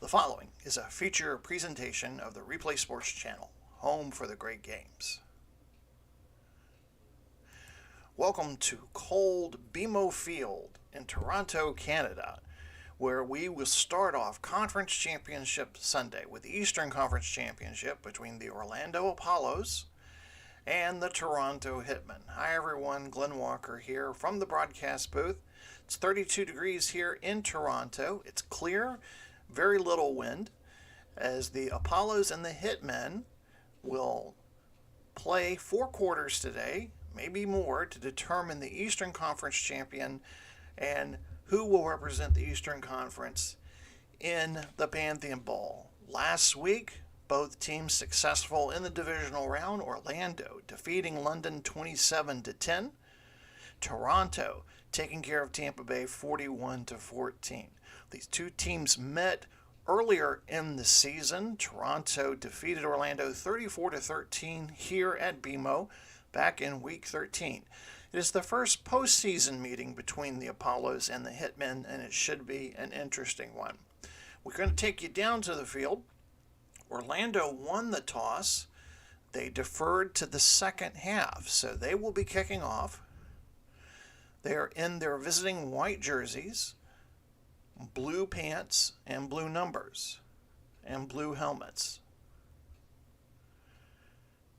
The following is a feature presentation of the Replay Sports Channel, home for the great games. Welcome to cold BMO Field in Toronto, Canada, where we will start off Conference Championship Sunday with the Eastern Conference Championship between the Orlando Apollos and the Toronto Hitmen. Hi everyone, Glenn Walker here from the broadcast booth. It's 32 degrees here in Toronto. It's clear, very little wind, as the Apollos and the Hitmen will play 4 quarters today, maybe more, to determine the Eastern Conference champion and who will represent the Eastern Conference in the Pantheon Bowl. Last week, both teams successful in the divisional round. Orlando defeating London 27-10. Toronto taking care of Tampa Bay 41-14. These two teams met earlier in the season. Toronto defeated Orlando 34-13 here at BMO back in Week 13. It is the first postseason meeting between the Apollos and the Hitmen, and it should be an interesting one. We're going to take you down to the field. Orlando won the toss. They deferred to the second half, so they will be kicking off. They are in their visiting white jerseys, blue pants and blue numbers, and blue helmets.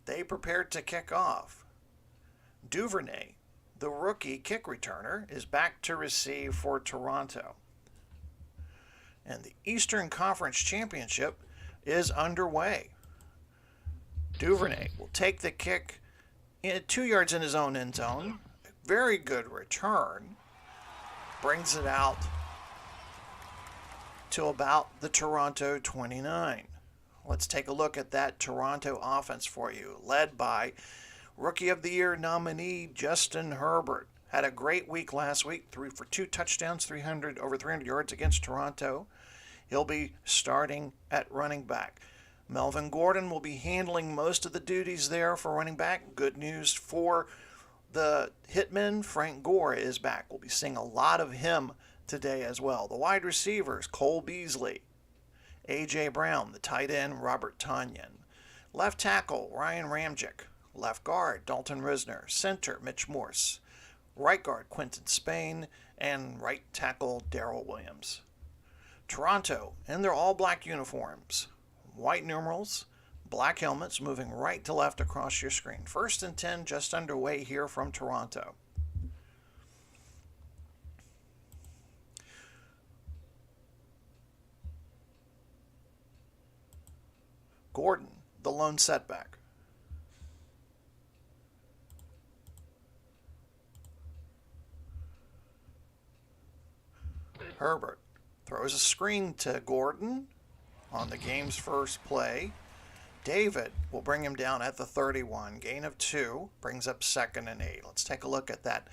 They prepared to kick off. Duvernay, the rookie kick returner, is back to receive for Toronto. And the Eastern Conference Championship is underway. Duvernay will take the kick 2 yards in his own end zone. A very good return. Brings it out to about the Toronto 29. Let's take a look at that Toronto offense for you, led by Rookie of the Year nominee Justin Herbert. Had a great week last week, threw for 2 touchdowns, over 300 yards against Toronto. He'll be starting at running back. Melvin Gordon will be handling most of the duties there for running back. Good news for the Hitmen, Frank Gore is back. We'll be seeing a lot of him today as well. The wide receivers, Cole Beasley, A.J. Brown, the tight end, Robert Tonyan. Left tackle, Ryan Ramczyk. Left guard, Dalton Risner. Center, Mitch Morse. Right guard, Quentin Spain. And right tackle, Darrell Williams. Toronto in their all-black uniforms. White numerals, black helmets, moving right to left across your screen. 1st and 10 just underway here from Toronto. Gordon, the lone setback. Herbert throws a screen to Gordon on the game's first play. David will bring him down at the 31. Gain of 2 brings up 2nd and 8. Let's take a look at that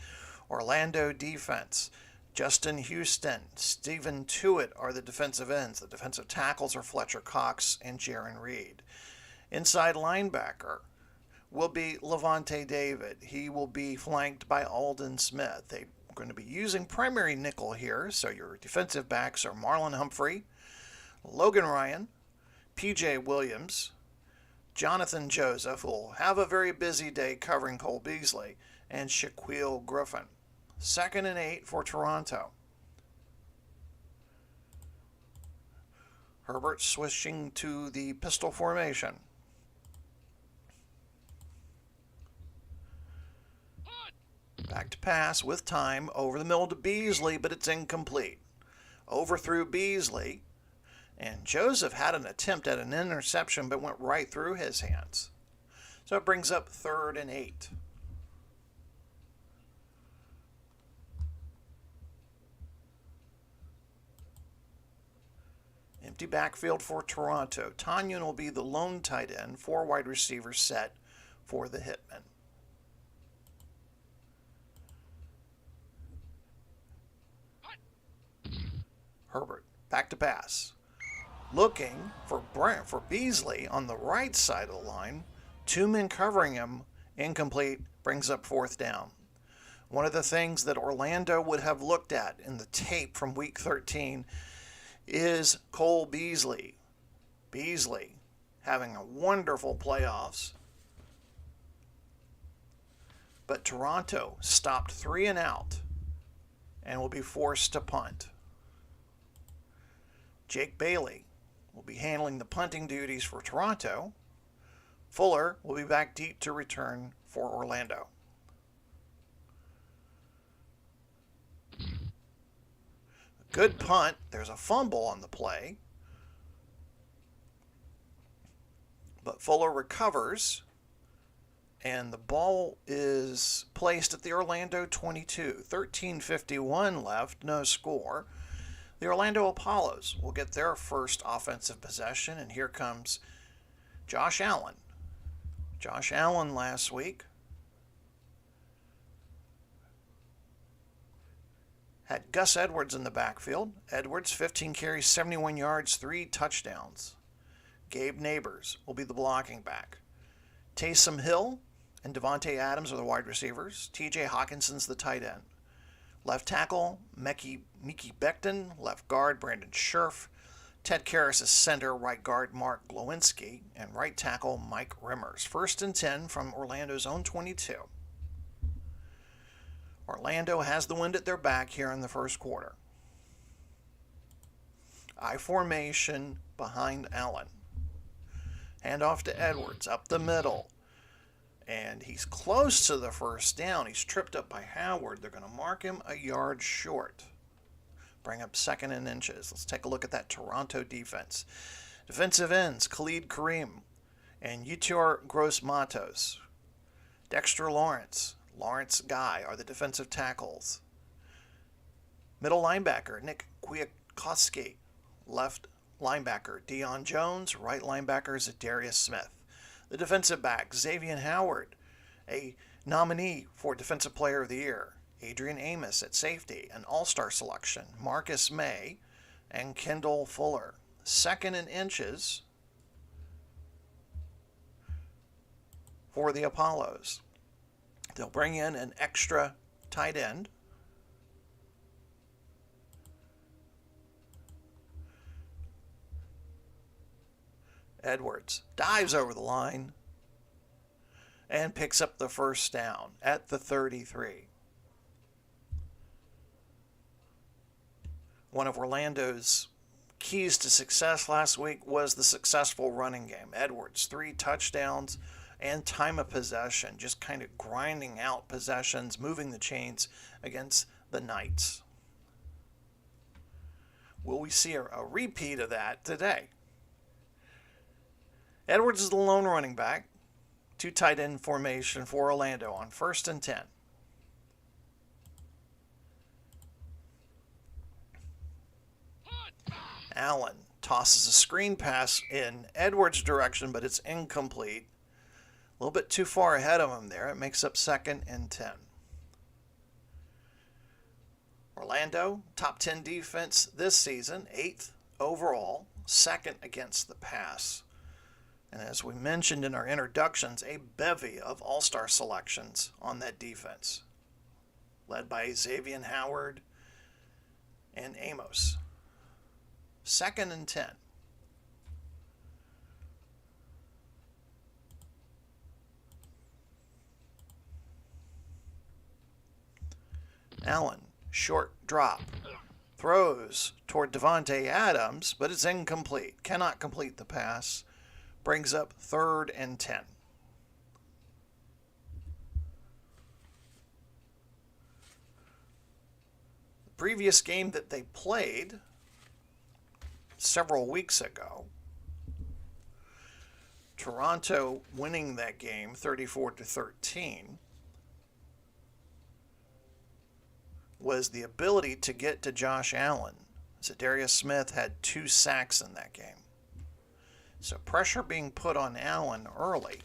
Orlando defense. Justin Houston, Stephen Tuitt are the defensive ends. The defensive tackles are Fletcher Cox and Jaron Reed. Inside linebacker will be Levante David. He will be flanked by Alden Smith. They're going to be using primary nickel here, so your defensive backs are Marlon Humphrey, Logan Ryan, P.J. Williams, Jonathan Joseph, who will have a very busy day covering Cole Beasley, and Shaquille Griffin. 2nd and 8 for Toronto. Herbert switching to the pistol formation. Back to pass with time over the middle to Beasley, but it's incomplete. Overthrew Beasley, and Joseph had an attempt at an interception but went right through his hands. So it brings up 3rd and 8. Empty backfield for Toronto. Tonyan will be the lone tight end, 4 wide receivers set for the Hitmen. Herbert, back to pass. Looking for Beasley on the right side of the line. 2 men covering him. Incomplete. Brings up 4th down. One of the things that Orlando would have looked at in the tape from Week 13 is Cole Beasley. Beasley having a wonderful playoffs. But Toronto stopped 3 and out and will be forced to punt. Jake Bailey will be handling the punting duties for Toronto. Fuller will be back deep to return for Orlando. Good punt. There's a fumble on the play. But Fuller recovers, and the ball is placed at the Orlando 22. 13:51 left, no score. The Orlando Apollos will get their first offensive possession, and here comes Josh Allen. Josh Allen last week had Gus Edwards in the backfield. Edwards, 15 carries, 71 yards, 3 touchdowns. Gabe Neighbors will be the blocking back. Taysom Hill and Devontae Adams are the wide receivers. TJ Hawkinson's the tight end. Left tackle, Mickey Becton. Left guard, Brandon Scherf. Ted Karras is center. Right guard, Mark Glowinski. And right tackle, Mike Rimmers. 1st and 10 from Orlando's own 22. Orlando has the wind at their back here in the first quarter. I formation behind Allen. Handoff to Edwards, up the middle. And he's close to the first down. He's tripped up by Howard. They're going to mark him a yard short. Bring up 2nd and inches. Let's take a look at that Toronto defense. Defensive ends, Khalid Kareem and Yetur Gross-Matos. Dexter Lawrence, Lawrence Guy are the defensive tackles. Middle linebacker, Nick Kwiatkowski. Left linebacker, Deion Jones. Right linebacker is Darius Smith. The defensive back, Xavier Howard, a nominee for Defensive Player of the Year. Adrian Amos at safety, an all-star selection. Marcus May and Kendall Fuller. 2nd and inches for the Apollos. They'll bring in an extra tight end. Edwards dives over the line and picks up the first down at the 33. One of Orlando's keys to success last week was the successful running game. Edwards, 3 touchdowns and time of possession, just kind of grinding out possessions, moving the chains against the Knights. Will we see a repeat of that today? Edwards is the lone running back. 2 tight end formation for Orlando on 1st and 10. Allen tosses a screen pass in Edwards' direction, but it's incomplete. A little bit too far ahead of him there. It makes up 2nd and 10. Orlando, top 10 defense this season, 8th overall, 2nd against the pass. And as we mentioned in our introductions, a bevy of all-star selections on that defense, led by Xavier Howard and Amos. 2nd and 10. Allen, short drop. Throws toward Devontae Adams, but it's incomplete. Cannot complete the pass. Brings up 3rd and 10. The previous game that they played several weeks ago, Toronto winning that game 34-13, was the ability to get to Josh Allen. Zadarius Smith had 2 sacks in that game. So pressure being put on Allen early.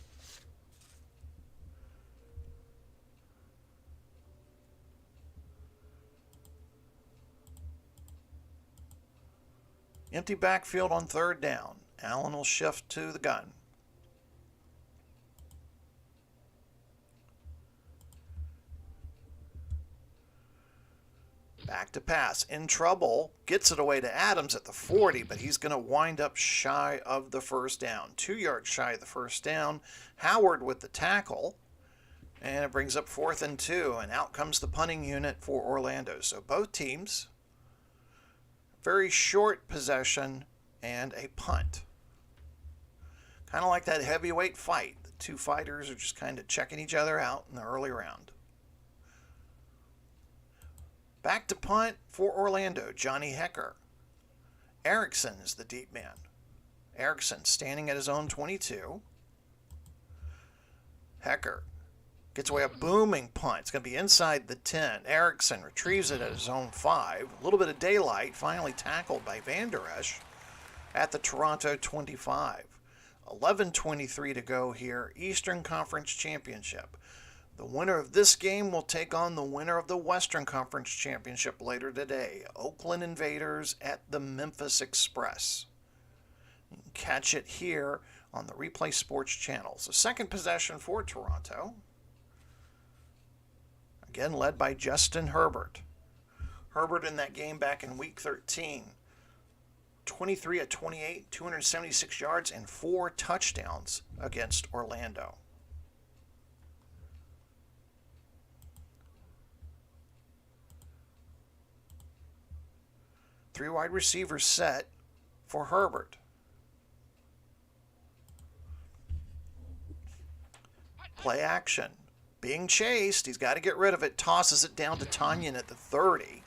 Empty backfield on 3rd down. Allen will shift to the gun. Back to pass. In trouble. Gets it away to Adams at the 40, but he's going to wind up shy of the first down. 2 yards shy of the first down. Howard with the tackle. And it brings up 4th and 2. And out comes the punting unit for Orlando. So both teams, very short possession and a punt. Kind of like that heavyweight fight. The two fighters are just kind of checking each other out in the early round. Back to punt for Orlando, Johnny Hecker. Erickson is the deep man. Erickson standing at his own 22. Hecker gets away a booming punt. It's going to be inside the 10. Erickson retrieves it at his own 5. A little bit of daylight, finally tackled by Van Der Esch at the Toronto 25. 11:23 to go here, Eastern Conference Championship. The winner of this game will take on the winner of the Western Conference Championship later today. Oakland Invaders at the Memphis Express. You can catch it here on the Replay Sports channel. So second possession for Toronto. Again led by Justin Herbert. Herbert in that game back in Week 13. 23 of 28, 276 yards, and 4 touchdowns against Orlando. Three wide receivers set for Herbert. Play action. Being chased. He's got to get rid of it. Tosses it down to Tanyan at the 30.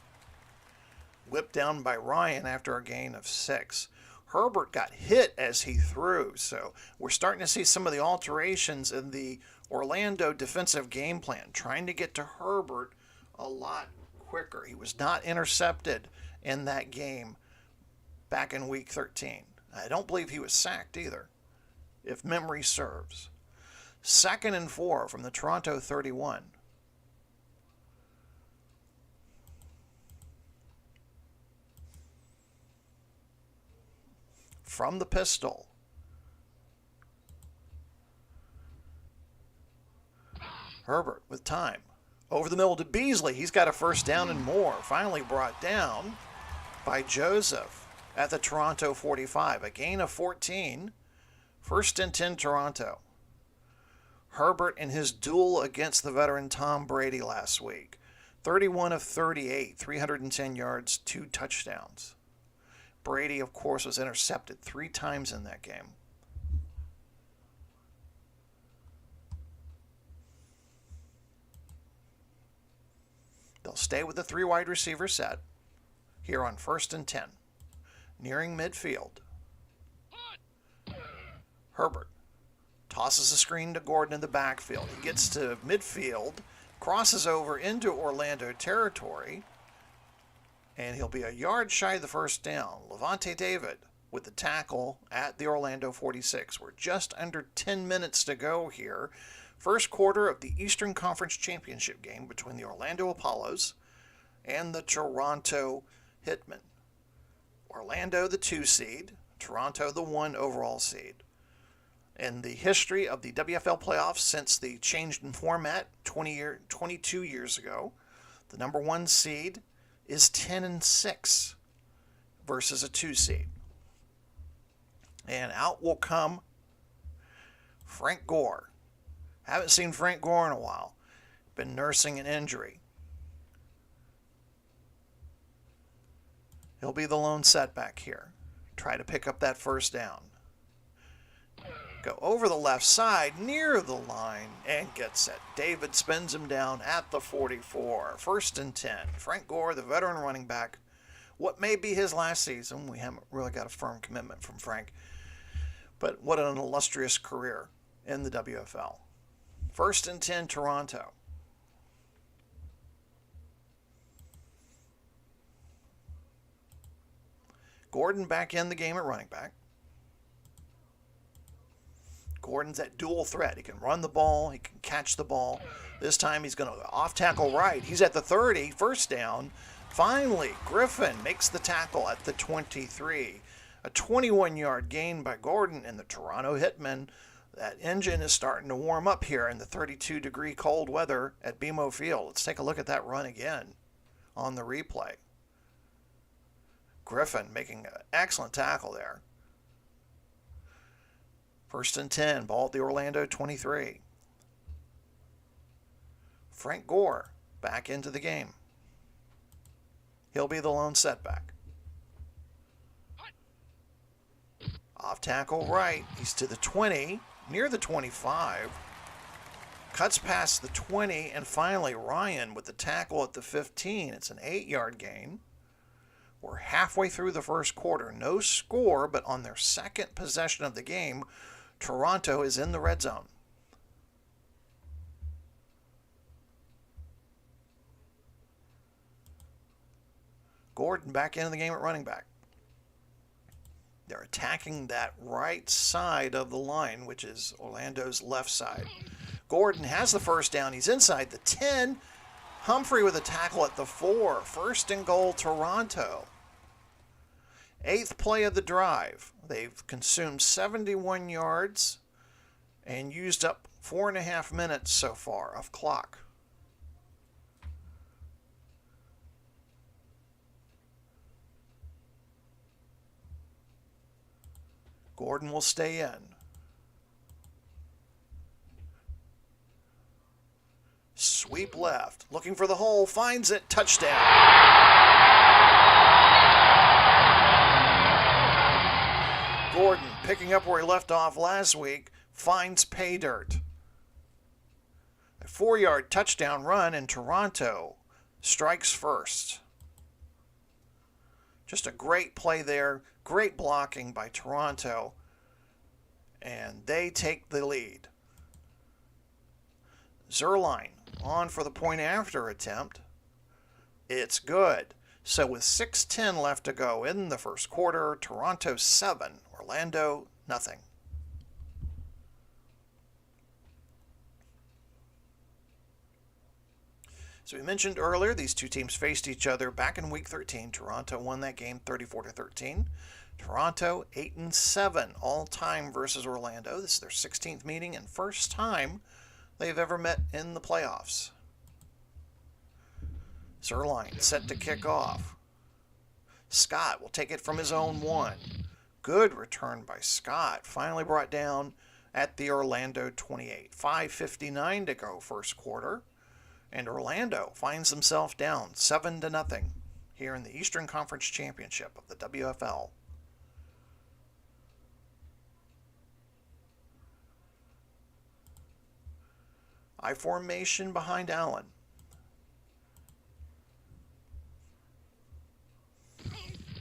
Whipped down by Ryan after a gain of 6. Herbert got hit as he threw. So we're starting to see some of the alterations in the Orlando defensive game plan. Trying to get to Herbert a lot quicker. He was not intercepted in that game back in Week 13. I don't believe he was sacked either, if memory serves. 2nd and 4 from the Toronto 31. From the pistol. Herbert with time. Over the middle to Beasley. He's got a first down and more. Finally brought down by Joseph at the Toronto 45. A gain of 14. 1st and 10 Toronto. Herbert in his duel against the veteran Tom Brady last week. 31 of 38, 310 yards, 2 touchdowns. Brady, of course, was intercepted 3 times in that game. They'll stay with the 3 wide receiver set here on 1st and 10. Nearing midfield. Herbert tosses a screen to Gordon in the backfield. He gets to midfield, crosses over into Orlando territory, and he'll be a yard shy of the first down. Levante David with the tackle at the Orlando 46. We're just under 10 minutes to go here. First quarter of the Eastern Conference Championship game between the Orlando Apollos and the Toronto Hitmen. Orlando the 2 seed, Toronto the 1 overall seed. In the history of the WFL playoffs since the change in format 22 years ago, the number 1 seed is 10-6 versus a 2 seed. And out will come Frank Gore. Haven't seen Frank Gore in a while. Been nursing an injury. He'll be the lone setback here. Try to pick up that first down. Go over the left side near the line and gets it. David spins him down at the 44. 1st and 10. Frank Gore, the veteran running back. What may be his last season. We haven't really got a firm commitment from Frank. But what an illustrious career in the WFL. 1st and 10, Toronto. Gordon back in the game at running back. Gordon's that dual threat. He can run the ball. He can catch the ball. This time he's going to off tackle right. He's at the 30. First down. Finally, Griffin makes the tackle at the 23. A 21-yard gain by Gordon and the Toronto Hitmen. That engine is starting to warm up here in the 32-degree cold weather at BMO Field. Let's take a look at that run again. on the replay. Griffin making an excellent tackle there. 1st and 10, ball at the Orlando 23. Frank Gore back into the game. He'll be the lone setback. Off tackle right. He's to the 20, near the 25. Cuts past the 20, and finally Ryan with the tackle at the 15. It's an 8-yard gain. We're halfway through the first quarter. No score, but on their second possession of the game, Toronto is in the red zone. Gordon back into the game at running back. They're attacking that right side of the line, which is Orlando's left side. Gordon has the first down. He's inside the 10. Humphrey with a tackle at the 4. 1st and goal, Toronto. 8th play of the drive. They've consumed 71 yards and used up 4.5 minutes so far of clock. Gordon will stay in. Sweep left, looking for the hole, finds it, touchdown. Gordon, picking up where he left off last week, finds pay dirt. A 4-yard touchdown run, and Toronto strikes first. Just a great play there, great blocking by Toronto, and they take the lead. Zerline on for the point after attempt. It's good. So with 6:10 left to go in the first quarter, Toronto 7, Orlando nothing. So we mentioned earlier, these two teams faced each other back in Week 13. Toronto won that game 34-13. Toronto 8-7 all-time versus Orlando. This is their 16th meeting and first time they've ever met in the playoffs. Zerline set to kick off. Scott will take it from his own 1. Good return by Scott. Finally brought down at the Orlando 28. 5:59 to go first quarter. And Orlando finds himself down 7-0 here in the Eastern Conference Championship of the WFL. I formation behind Allen.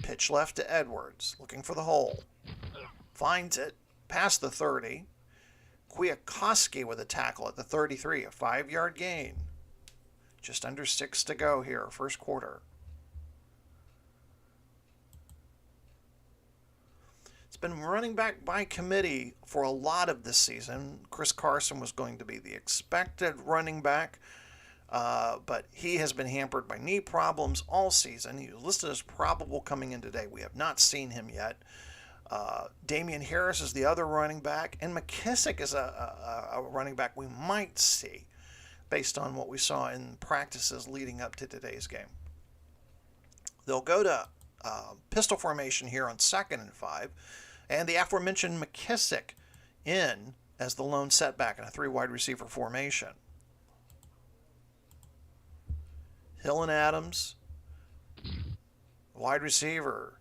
Pitch left to Edwards, looking for the hole. Finds it, past the 30. Kwiatkowski with a tackle at the 33, a 5-yard gain. Just under 6 to go here, first quarter. It's been running back by committee for a lot of this season. Chris Carson was going to be the expected running back, but he has been hampered by knee problems all season. He was listed as probable coming in today. We have not seen him yet. Damian Harris is the other running back, and McKissick is a running back we might see, based on what we saw in practices leading up to today's game. They'll go to pistol formation here on 2nd and 5, and the aforementioned McKissick in as the lone setback in a 3-wide receiver formation. Hill and Adams, wide receiver,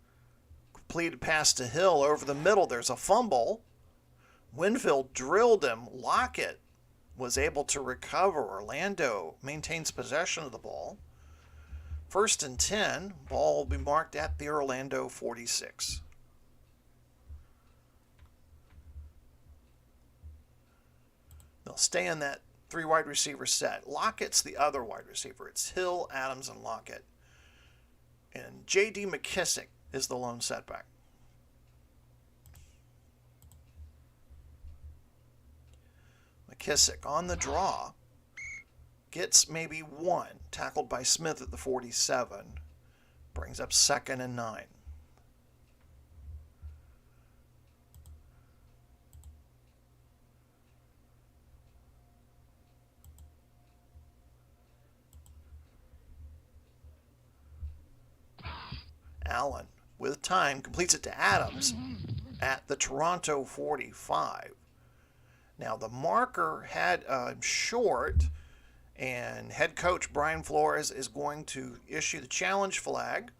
completed pass to Hill over the middle. There's a fumble. Winfield drilled him. Lockett was able to recover. Orlando maintains possession of the ball. 1st and 10, ball will be marked at the Orlando 46. They'll stay in that 3-wide receiver set. Lockett's the other wide receiver. It's Hill, Adams, and Lockett. And J.D. McKissick is the lone setback. McKissick on the draw, gets maybe 1, tackled by Smith at the 47, brings up 2nd and 9. Allen, with time, completes it to Adams at the Toronto 45. Now, the marker had short, and head coach Brian Flores is going to issue the challenge flag.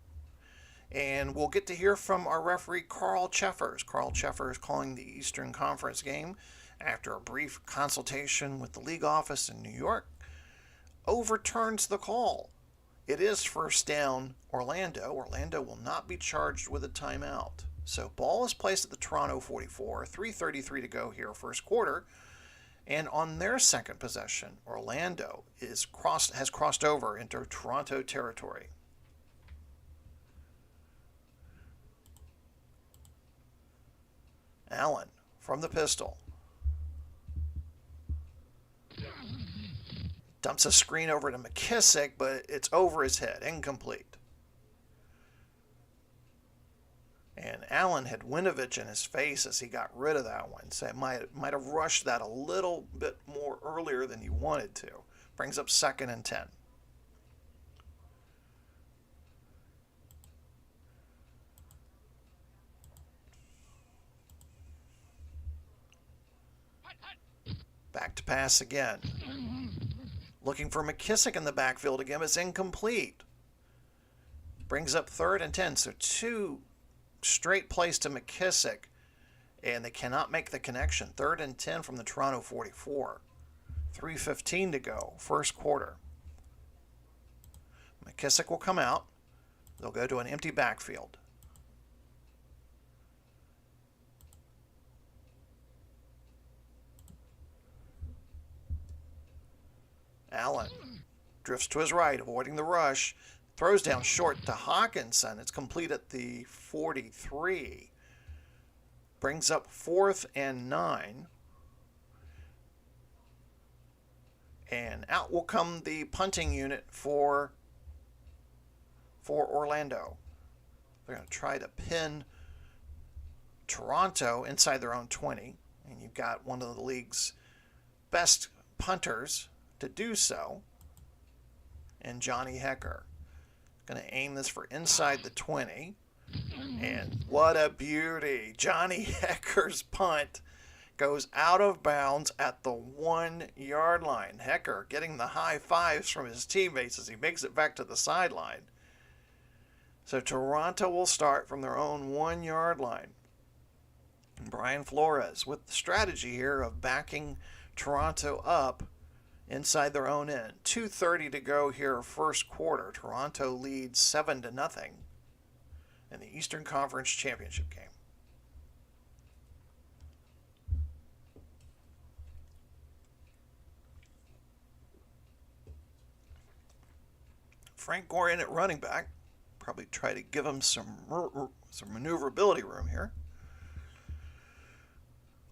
And we'll get to hear from our referee, Carl Cheffers. Carl Cheffers calling the Eastern Conference game after a brief consultation with the league office in New York. Overturns the call. It is first down Orlando. Orlando will not be charged with a timeout. So ball is placed at the Toronto 44, 3:33 to go here, first quarter. And on their second possession, Orlando has crossed over into Toronto territory. Allen from the pistol. Dumps a screen over to McKissick, but it's over his head, incomplete. And Allen had Winovich in his face as he got rid of that one. So it might have rushed that a little bit more earlier than you wanted to. Brings up 2nd and 10. Back to pass again. Looking for McKissick in the backfield again. It's incomplete. Brings up 3rd and 10. So 2 straight plays to McKissick, and they cannot make the connection. 3rd and 10 from the Toronto 44. 3:15 to go, first quarter. McKissick will come out. They'll go to an empty backfield. Allen drifts to his right, avoiding the rush. Throws down short to Hawkinson. It's complete at the 43. Brings up 4th and 9. And out will come the punting unit for Orlando. They're going to try to pin Toronto inside their own 20. And you've got one of the league's best punters to do so, and Johnny Hecker. Going to aim this for inside the 20. And what a beauty. Johnny Hecker's punt goes out of bounds at the 1-yard line. Hecker getting the high fives from his teammates as he makes it back to the sideline. So Toronto will start from their own 1-yard line. And Brian Flores with the strategy here of backing Toronto up inside their own end. 2:30 to go here, first quarter. Toronto leads 7-0 in the Eastern Conference Championship game. Frank Gore in at running back. Probably try to give him some maneuverability room here.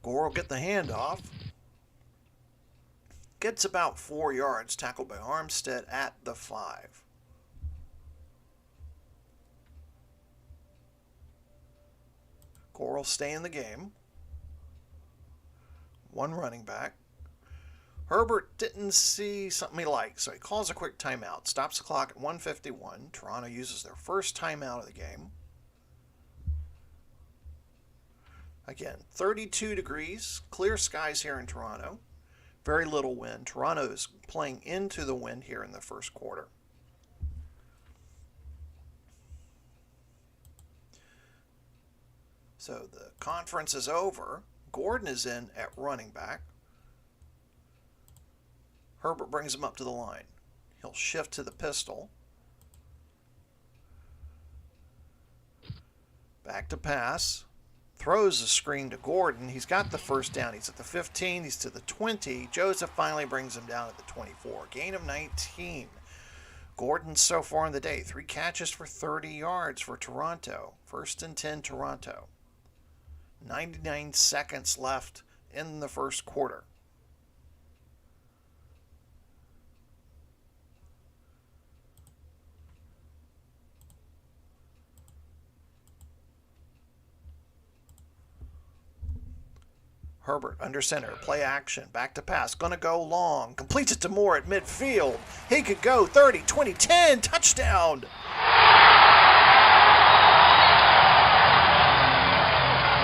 Gore will get the handoff. Gets about 4 yards, tackled by Armstead at the 5. Gore will stay in the game. One running back. Herbert didn't see something he liked, so he calls a quick timeout. Stops the clock at 1:51. Toronto uses their first timeout of the game. Again, 32 degrees, clear skies here in Toronto. Very little wind. Toronto is playing into the wind here in the first quarter. So the conference is over. Gordon is in at running back. Herbert brings him up to the line. He'll shift to the pistol. Back to pass. Throws a screen to Gordon. He's got the first down. He's at the 15. He's to the 20. Joseph finally brings him down at the 24. Gain of 19. Gordon so far in the day, 3 catches for 30 yards for Toronto. 1st and 10 Toronto. 99 seconds left in the first quarter. Herbert under center, play action, back to pass, gonna go long, completes it to Moore at midfield. He could go 30, 20, 10, touchdown!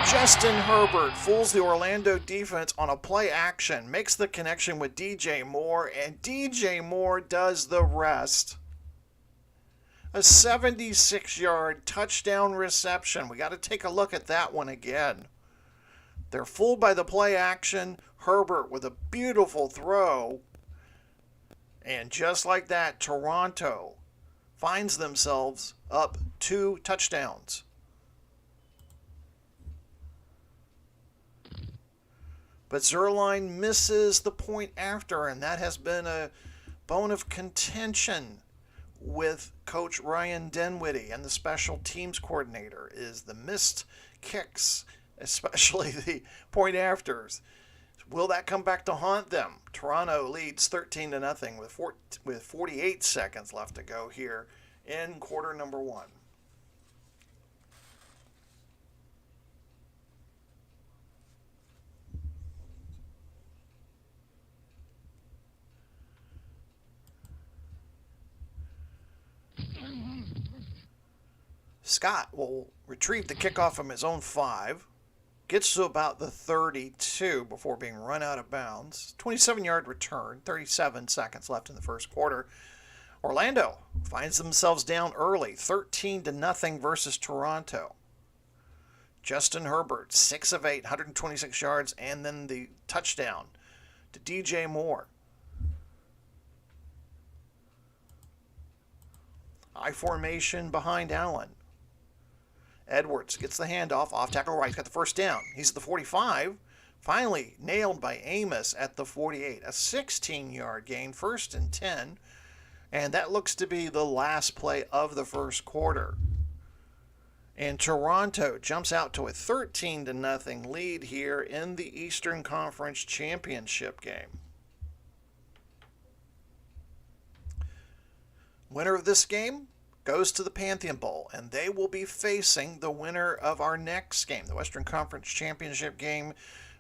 Justin Herbert fools the Orlando defense on a play action, makes the connection with DJ Moore, and DJ Moore does the rest. A 76-yard touchdown reception. We got to take a look at that one again. They're fooled by the play action. Herbert with a beautiful throw. And just like that, Toronto finds themselves up 2 touchdowns. But Zerline misses the point after, and that has been a bone of contention with Coach Ryan Dinwiddie and the special teams coordinator, is the missed kicks, especially the point afters. Will that come back to haunt them? Toronto leads 13-0 with 48 seconds left to go here in quarter number 1. Scott will retrieve the kickoff from his own 5. Gets to about the 32 before being run out of bounds. 27-yard return, 37 seconds left in the first quarter. Orlando finds themselves down early, 13-0 versus Toronto. Justin Herbert, 6 of 8, 126 yards, and then the touchdown to DJ Moore. I formation behind Allen. Edwards gets the handoff, off tackle right, he's got the first down. He's at the 45, finally nailed by Amos at the 48. A 16-yard gain, 1st and 10, and that looks to be the last play of the first quarter. And Toronto jumps out to a 13-0 lead here in the Eastern Conference Championship game. Winner of this game goes to the Pantheon Bowl, and they will be facing the winner of our next game, the Western Conference Championship game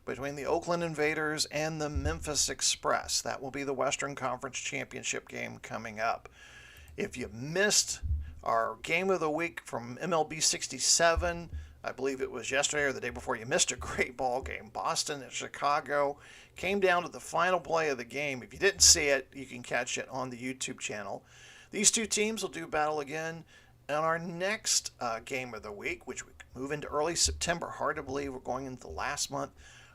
between the Oakland Invaders and the Memphis Express. That will be the Western Conference Championship game coming up. If you missed our game of the week from MLB 67, I believe it was yesterday or the day before, you missed a great ball game. Boston and Chicago came down to the final play of the game. If you didn't see it, you can catch it on the YouTube channel. These two teams will do battle again in our next game of the week, which we move into early September. Hard to believe we're going into the last month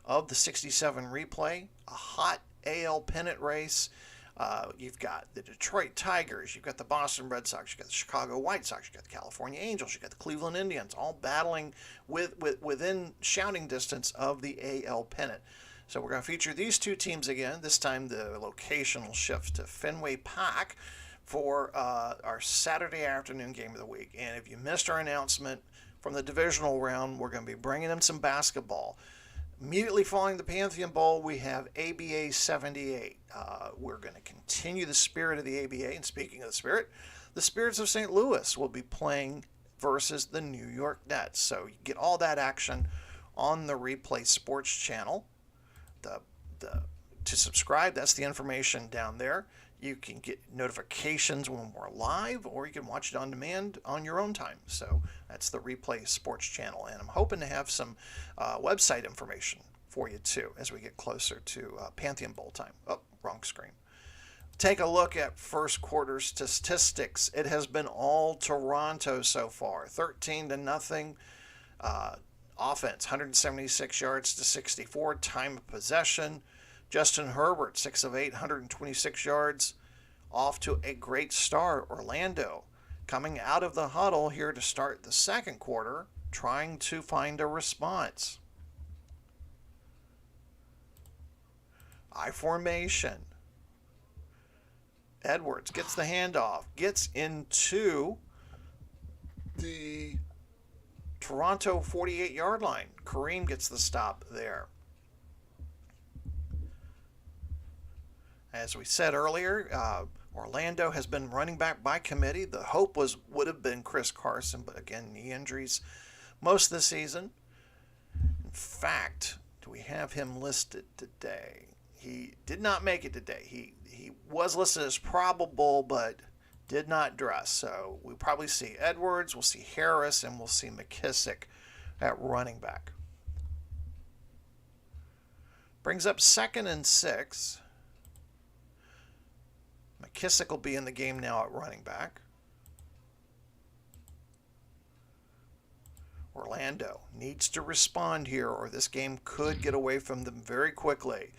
of the 67 replay. A hot AL pennant race. You've got the Detroit Tigers, you've got the Boston Red Sox, you've got the Chicago White Sox, you've got the California Angels, you've got the Cleveland Indians, all battling within shouting distance of the AL pennant. So we're going to feature these two teams again. This time the location will shift to Fenway Park for our Saturday afternoon game of the week. And if you missed our announcement from the divisional round, we're going to be bringing them some basketball. Immediately following the Pantheon Bowl, we have ABA 78. We're going to continue the spirit of the ABA. And speaking of the Spirits of St. Louis will be playing versus the New York Nets. So you get all that action on the Replay Sports channel. To subscribe, that's the information down there. You can get notifications when we're live, or you can watch it on demand on your own time. So that's the Replay Sports channel. And I'm hoping to have some website information for you, too, as we get closer to Pantheon Bowl time. Oh, wrong screen. Take a look at first quarter statistics. It has been all Toronto so far. 13-0. Offense, 176 yards to 64. Time of possession. Justin Herbert, 6 of 8, 126 yards. Off to a great start. Orlando coming out of the huddle here to start the second quarter, trying to find a response. I formation. Edwards gets the handoff, gets into the Toronto 48-yard line. Kareem gets the stop there. As we said earlier, Orlando has been running back by committee. The hope would have been Chris Carson, but again, knee injuries most of the season. In fact, do we have him listed today? He did not make it today. He was listed as probable, but did not dress. So we'll probably see Edwards, we'll see Harris, and we'll see McKissick at running back. Brings up 2nd and 6. McKissick will be in the game now at running back. Orlando needs to respond here or this game could get away from them very quickly.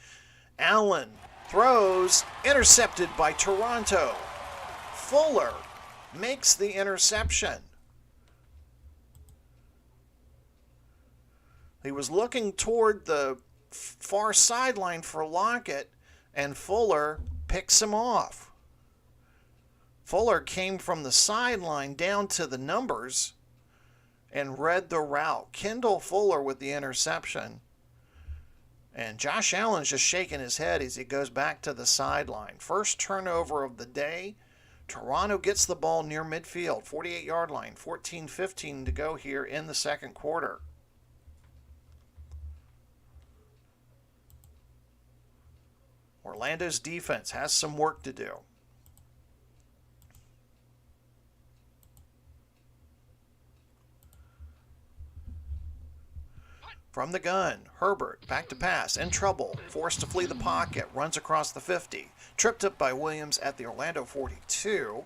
Allen throws, intercepted by Toronto. Fuller makes the interception. He was looking toward the far sideline for Lockett, and Fuller picks him off. Fuller came from the sideline down to the numbers and read the route. Kendall Fuller with the interception. And Josh Allen's just shaking his head as he goes back to the sideline. First turnover of the day. Toronto gets the ball near midfield, 48-yard line, 14-15 to go here in the second quarter. Orlando's defense has some work to do. From the gun, Herbert, back to pass, in trouble, forced to flee the pocket, runs across the 50, tripped up by Williams at the Orlando 42.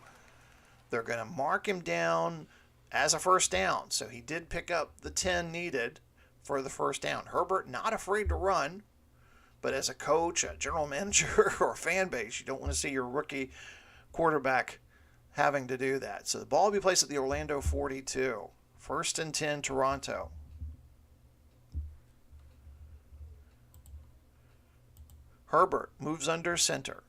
They're going to mark him down as a first down, so he did pick up the 10 needed for the first down. Herbert not afraid to run, but as a coach, a general manager, or a fan base, you don't want to see your rookie quarterback having to do that. So the ball will be placed at the Orlando 42. 1st and 10, Toronto. Herbert moves under center.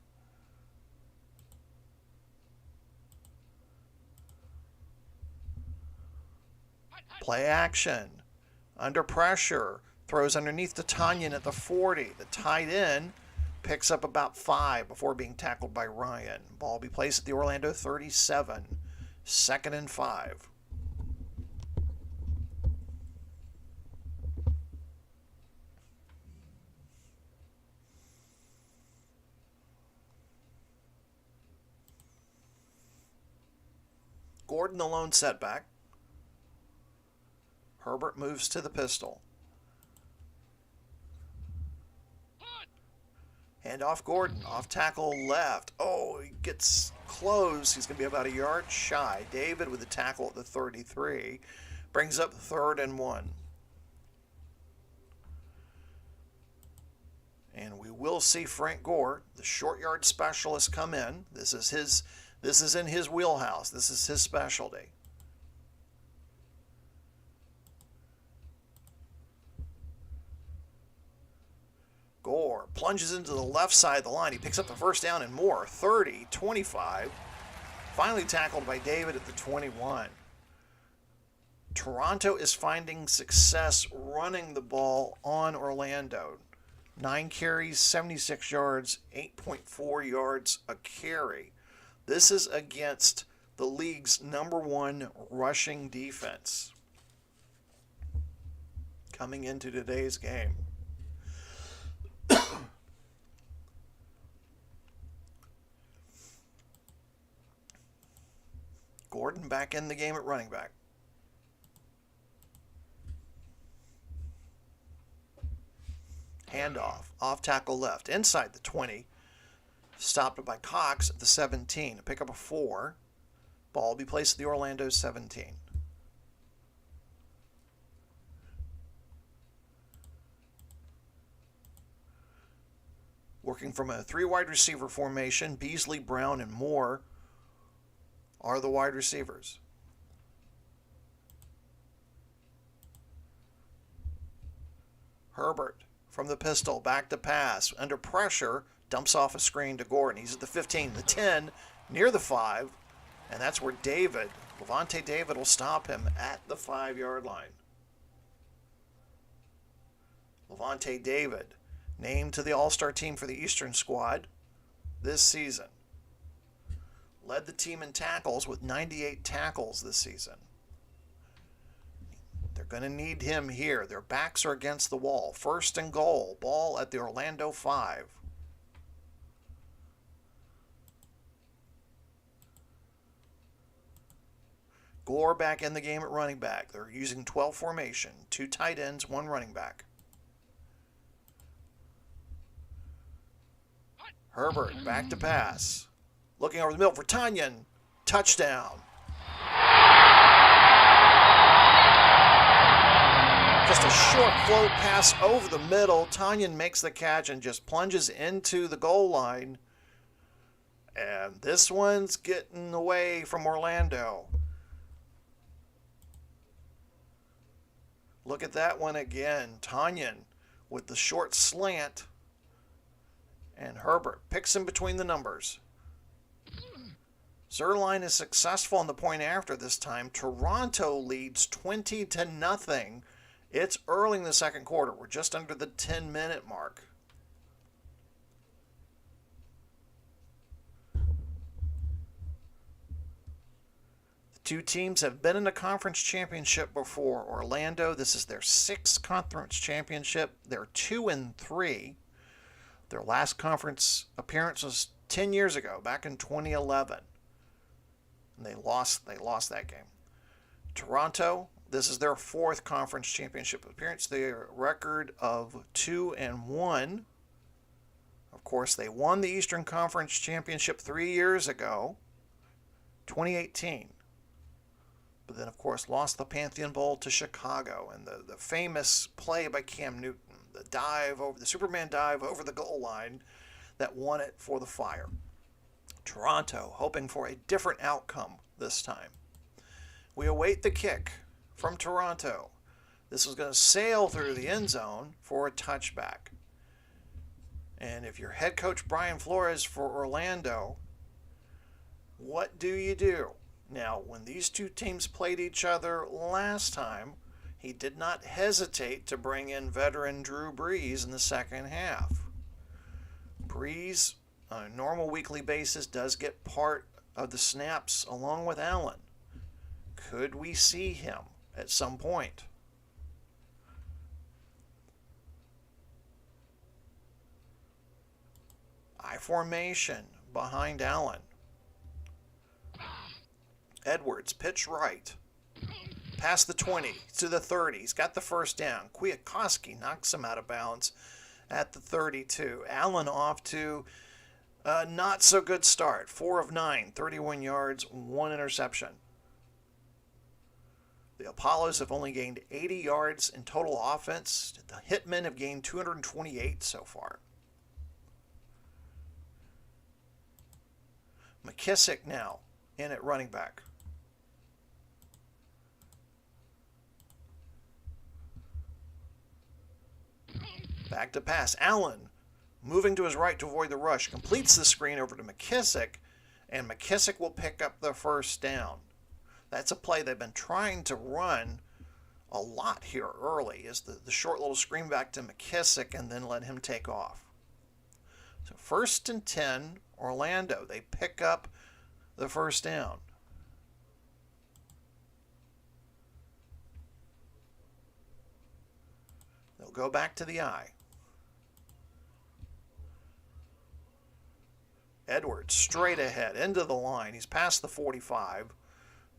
Play action. Under pressure. Throws underneath to Tanyan at the 40. The tight end picks up about 5 before being tackled by Ryan. Ball will be placed at the Orlando 37. 2nd and 5. Gordon the lone setback. Herbert moves to the pistol. Hand off Gordon, off tackle left. Oh, he gets close. He's going to be about a yard shy. David with the tackle at the 33. Brings up 3rd and 1. And we will see Frank Gore, the short yard specialist, come in. This is in his wheelhouse. This is his specialty. Gore plunges into the left side of the line. He picks up the first down and more. 30, 25. Finally tackled by David at the 21. Toronto is finding success running the ball on Orlando. 9 carries, 76 yards, 8.4 yards a carry. This is against the league's #1 rushing defense coming into today's game. Gordon back in the game at running back. Handoff, off tackle left, inside the 20. Stopped by Cox at the 17. Pick up a 4. Ball will be placed at the Orlando 17. Working from a 3 wide receiver formation, Beasley, Brown, and Moore are the wide receivers. Herbert from the pistol, back to pass. Under pressure, dumps off a screen to Gordon. He's at the 15, the 10, near the 5. And that's where Levante David will stop him at the 5-yard line. Levante David, named to the All-Star team for the Eastern squad this season. Led the team in tackles with 98 tackles this season. They're going to need him here. Their backs are against the wall. 1st and goal. Ball at the Orlando 5. Gore back in the game at running back. They're using 12 formation. 2 tight ends, 1 running back. Herbert back to pass. Looking over the middle for Tanyan. Touchdown. Just a short float pass over the middle. Tanyan makes the catch and just plunges into the goal line. And this one's getting away from Orlando. Look at that one again. Tanyan with the short slant. And Herbert picks him between the numbers. Zerline is successful on the point after this time. Toronto leads 20-0. It's early in the second quarter. We're just under the 10-minute mark. The two teams have been in a conference championship before. Orlando, this is their 6th conference championship. They're 2-3. Their last conference appearance was 10 years ago, back in 2011. And they lost that game. Toronto, this is their 4th conference championship appearance. Their record of 2-1. Of course, they won the Eastern Conference Championship 3 years ago, 2018. But then, of course, lost the Pantheon Bowl to Chicago. And the famous play by Cam Newton, the Superman dive over the goal line that won it for the Fire. Toronto hoping for a different outcome this time. We await the kick from Toronto. This is going to sail through the end zone for a touchback. And if you're head coach Brian Flores for Orlando, what do you do? Now, when these two teams played each other last time, he did not hesitate to bring in veteran Drew Brees in the second half. Brees, on a normal weekly basis, does get part of the snaps along with Allen. Could we see him at some point? I formation behind Allen. Edwards, pitch right. Past the 20 to the 30. He's got the first down. Kwiatkowski knocks him out of bounds at the 32. Allen off to a not so good start. 4 of 9, 31 yards, 1 interception. The Apollos have only gained 80 yards in total offense. The Hitmen have gained 228 so far. McKissick now in at running back. Back to pass. Allen moving to his right to avoid the rush. Completes the screen over to McKissick, and McKissick will pick up the first down. That's a play they've been trying to run a lot here early, is the short little screen back to McKissick and then let him take off. So 1st and 10, Orlando. They pick up the first down. They'll go back to the eye. Edwards straight ahead into the line. He's past the 45.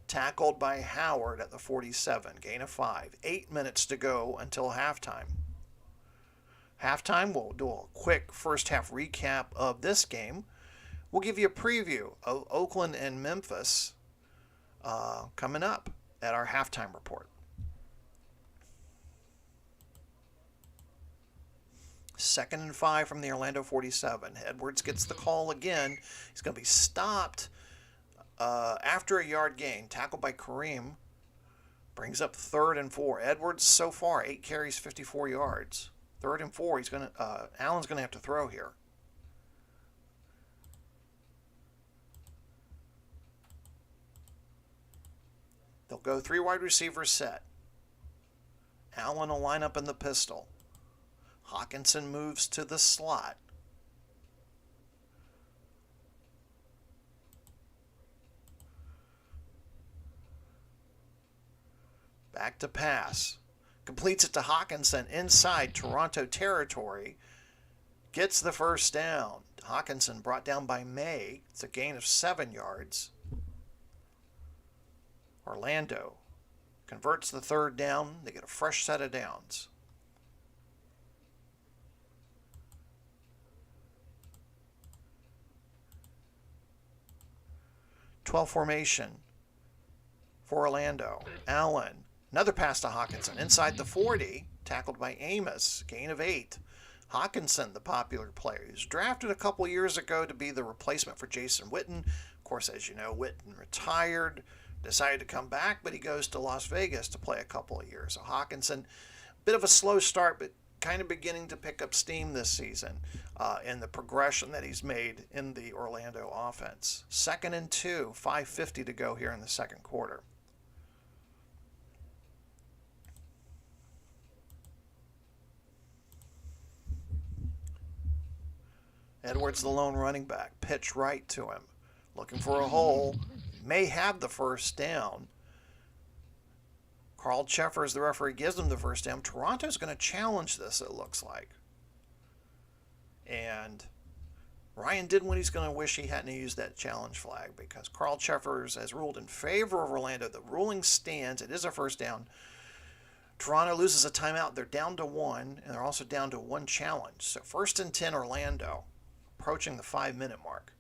Tackled by Howard at the 47. Gain of 5. 8 minutes to go until halftime. Halftime, we'll do a quick first half recap of this game. We'll give you a preview of Oakland and Memphis coming up at our halftime report. 2nd and 5 from the Orlando 47. Edwards gets the call again. He's going to be stopped after a yard gain. Tackled by Kareem. Brings up 3rd and 4. Edwards so far 8 carries, 54 yards. 3rd and 4. Allen's going to have to throw here. They'll go 3 wide receivers set. Allen will line up in the pistol. Hawkinson moves to the slot. Back to pass. Completes it to Hawkinson inside Toronto territory. Gets the first down. Hawkinson brought down by May. It's a gain of 7 yards. Orlando converts the 3rd down. They get a fresh set of downs. 12 formation for Orlando. Allen, another pass to Hawkinson inside the 40, tackled by Amos, gain of 8. Hawkinson, the popular player, he was drafted a couple years ago to be the replacement for Jason Witten. Of course, as you know, Witten retired, decided to come back, but he goes to Las Vegas to play a couple of years. So Hawkinson, bit of a slow start, but kind of beginning to pick up steam this season in the progression that he's made in the Orlando offense. 2nd and 2, 5:50 to go here in the second quarter. Edwards, the lone running back, pitch right to him, looking for a hole, may have the first down. Carl Cheffers, the referee, gives him the first down. Toronto's going to challenge this, it looks like. And Ryan did what he's going to wish he hadn't used that challenge flag, because Carl Cheffers has ruled in favor of Orlando. The ruling stands. It is a first down. Toronto loses a timeout. They're down to 1, and they're also down to 1 challenge. So 1st and 10 Orlando, approaching the 5-minute mark.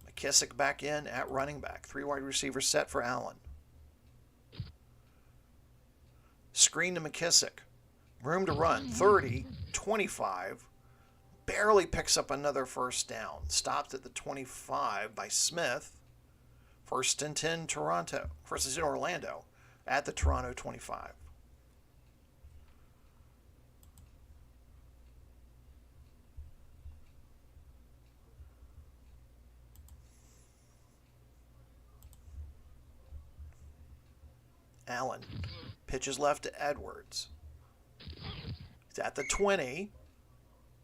McKissick back in at running back. 3 wide receivers set for Allen. Screen to McKissick. Room to run. 30, 25. Barely picks up another first down. Stopped at the 25 by Smith. 1st and 10 Toronto. 1st and 10 Orlando at the Toronto 25. Allen pitches left to Edwards. He's at the 20.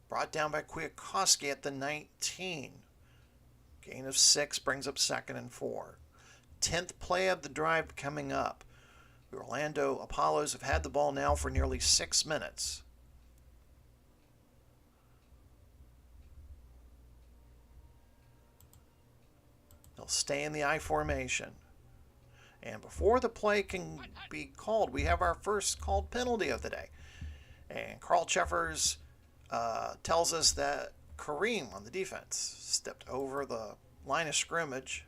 Brought down by Kwiatkowski at the 19. Gain of 6 brings up 2nd and 4. 10th play of the drive coming up. The Orlando Apollos have had the ball now for nearly 6 minutes. They'll stay in the I formation. And before the play can be called, we have our first called penalty of the day. And Carl Cheffers tells us that Kareem on the defense stepped over the line of scrimmage.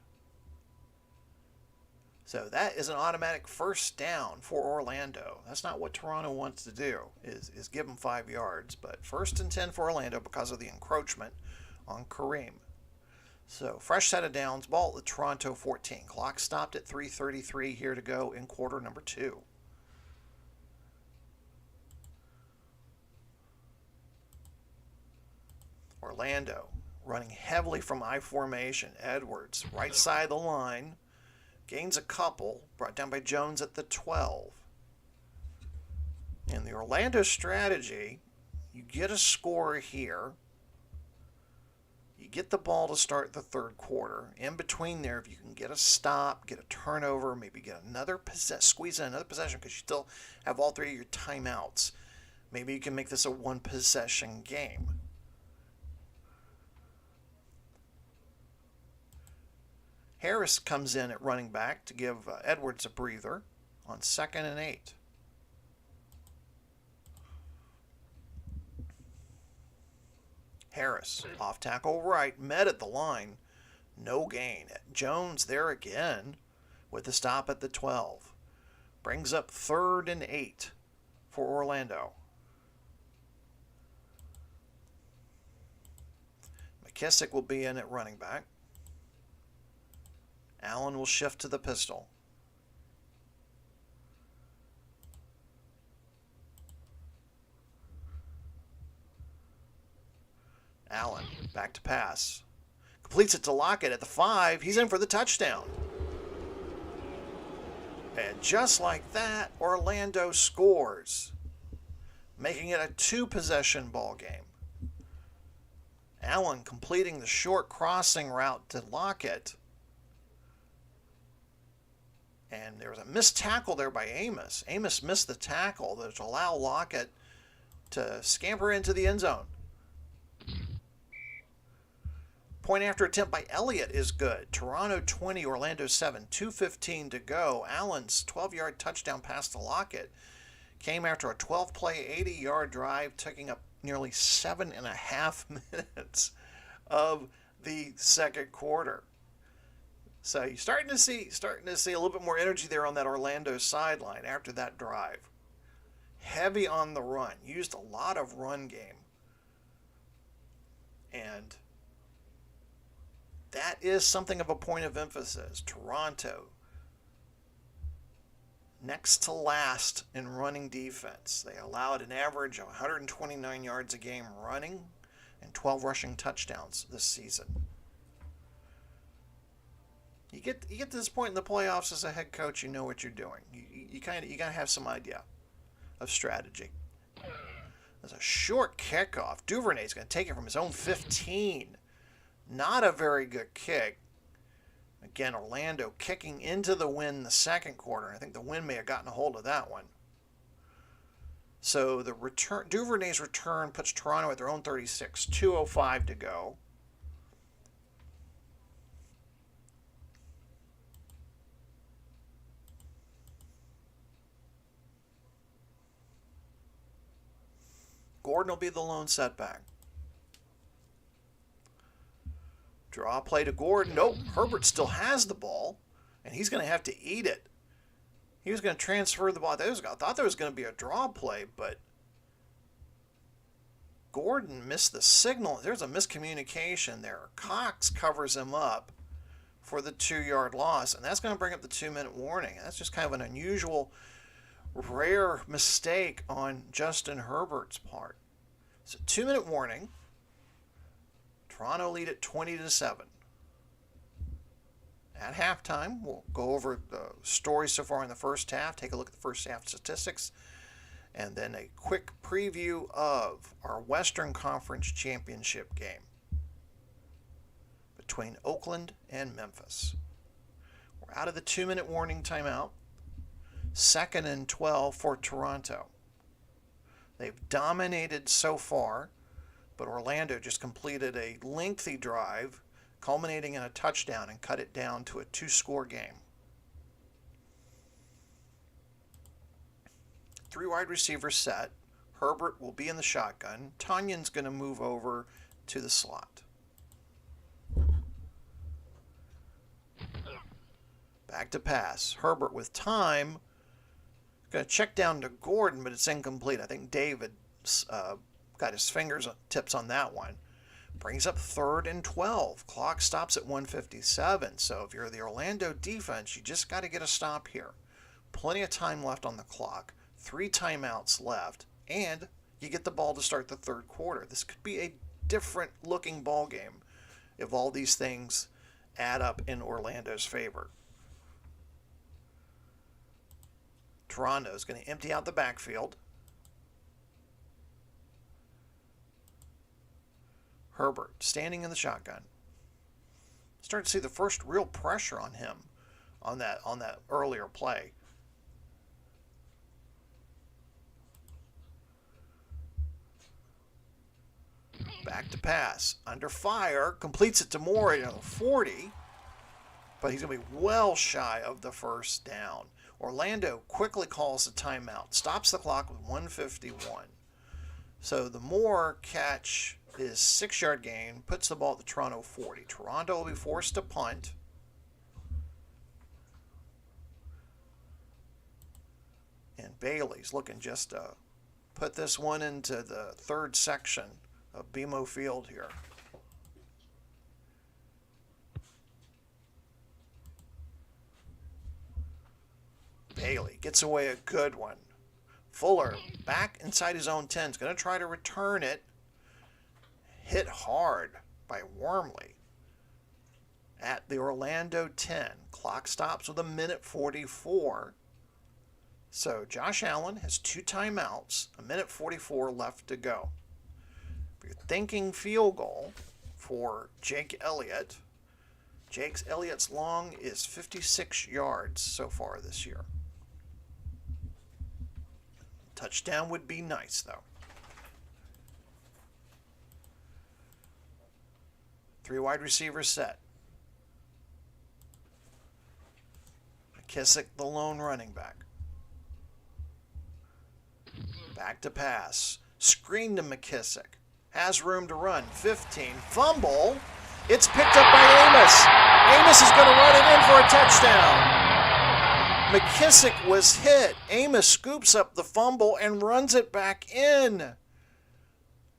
So that is an automatic first down for Orlando. That's not what Toronto wants to do, is give them 5 yards. But 1st and 10 for Orlando because of the encroachment on Kareem. So, fresh set of downs, ball at the Toronto 14. Clock stopped at 3:33 here to go in quarter number 2. Orlando running heavily from I formation. Edwards, right side of the line, gains a couple, brought down by Jones at the 12. In the Orlando strategy, you get a score here. You get the ball to start the third quarter. In between there, if you can get a stop, get a turnover, maybe get another squeeze in another possession, because you still have all 3 of your timeouts. Maybe you can make this a 1-possession game. Harris comes in at running back to give Edwards a breather on 2nd and 8. Harris, off tackle right, met at the line, no gain. Jones there again with the stop at the 12. Brings up 3rd and 8 for Orlando. McKissick will be in at running back. Allen will shift to the pistol. Allen, back to pass. Completes it to Lockett at the 5. He's in for the touchdown. And just like that, Orlando scores, making it a 2-possession ball game. Allen completing the short crossing route to Lockett. And there was a missed tackle there by Amos. Amos missed the tackle that would allow Lockett to scamper into the end zone. Point after attempt by Elliott is good. Toronto 20, Orlando 7, 2:15 to go. Allen's 12-yard touchdown pass to Lockett came after a 12-play, 80-yard drive, taking up nearly 7.5 minutes of the second quarter. So you're starting to see a little bit more energy there on that Orlando sideline after that drive. Heavy on the run, used a lot of run game. And that is something of a point of emphasis. Toronto, next to last in running defense. They allowed an average of 129 yards a game running and 12 rushing touchdowns this season. You get to this point in the playoffs as a head coach, you know what you're doing. You gotta have some idea of strategy. There's a short kickoff. Duvernay's going to take it from his own 15. Not a very good kick. Again, Orlando kicking into the win the second quarter. I think the wind may have gotten a hold of that one. So the return, Duvernay's return puts Toronto at their own 36. 2:05 to go. Gordon will be the lone setback. Draw play to Gordon. Nope, Herbert still has the ball, and he's going to have to eat it. He was going to transfer the ball. I thought there was going to be a draw play, but Gordon missed the signal. There's a miscommunication there. Cox covers him up for the 2-yard loss, and that's going to bring up the 2-minute warning. That's just kind of an unusual, rare mistake on Justin Herbert's part. So 2-minute warning. Toronto lead at 20-7. At halftime, we'll go over the stories so far in the first half, take a look at the first half statistics, and then a quick preview of our Western Conference Championship game between Oakland and Memphis. We're out of the 2-minute warning timeout. 2nd and 12 for Toronto. They've dominated so far, but Orlando just completed a lengthy drive, culminating in a touchdown and cut it down to a 2-score game. 3 wide receivers set. Herbert will be in the shotgun. Tonyan's going to move over to the slot. Back to pass. Herbert with time. Going to check down to Gordon, but it's incomplete. I think David got his tips on that one. Brings up 3rd and 12. Clock stops at 1:57. So if you're the Orlando defense, you just got to get a stop here. Plenty of time left on the clock. 3 timeouts left, and you get the ball to start the third quarter. This could be a different looking ball game if all these things add up in Orlando's favor. Toronto is going to empty out the backfield. Herbert standing in the shotgun. Start to see the first real pressure on him on that earlier play. Back to pass. Under fire. Completes it to Moore at the 40. But he's going to be well shy of the first down. Orlando quickly calls a timeout. Stops the clock with 1:51. So the Moore catch is 6-yard gain. Puts the ball at the Toronto 40. Toronto will be forced to punt. And Bailey's looking just to put this one into the third section of BMO Field here. Bailey gets away a good one. Fuller back inside his own 10 is going to try to return it. Hit hard by Wormley at the Orlando 10. Clock stops with 1:44. So Josh Allen has 2 timeouts, 1:44 left to go. If you're thinking field goal for Jake Elliott, Jake Elliott's long is 56 yards so far this year. Touchdown would be nice, though. 3 wide receivers set. McKissick, the lone running back. Back to pass. Screen to McKissick. Has room to run. 15. Fumble. It's picked up by Amos. Amos is going to run it in for a touchdown. McKissick was hit. Amos scoops up the fumble and runs it back in.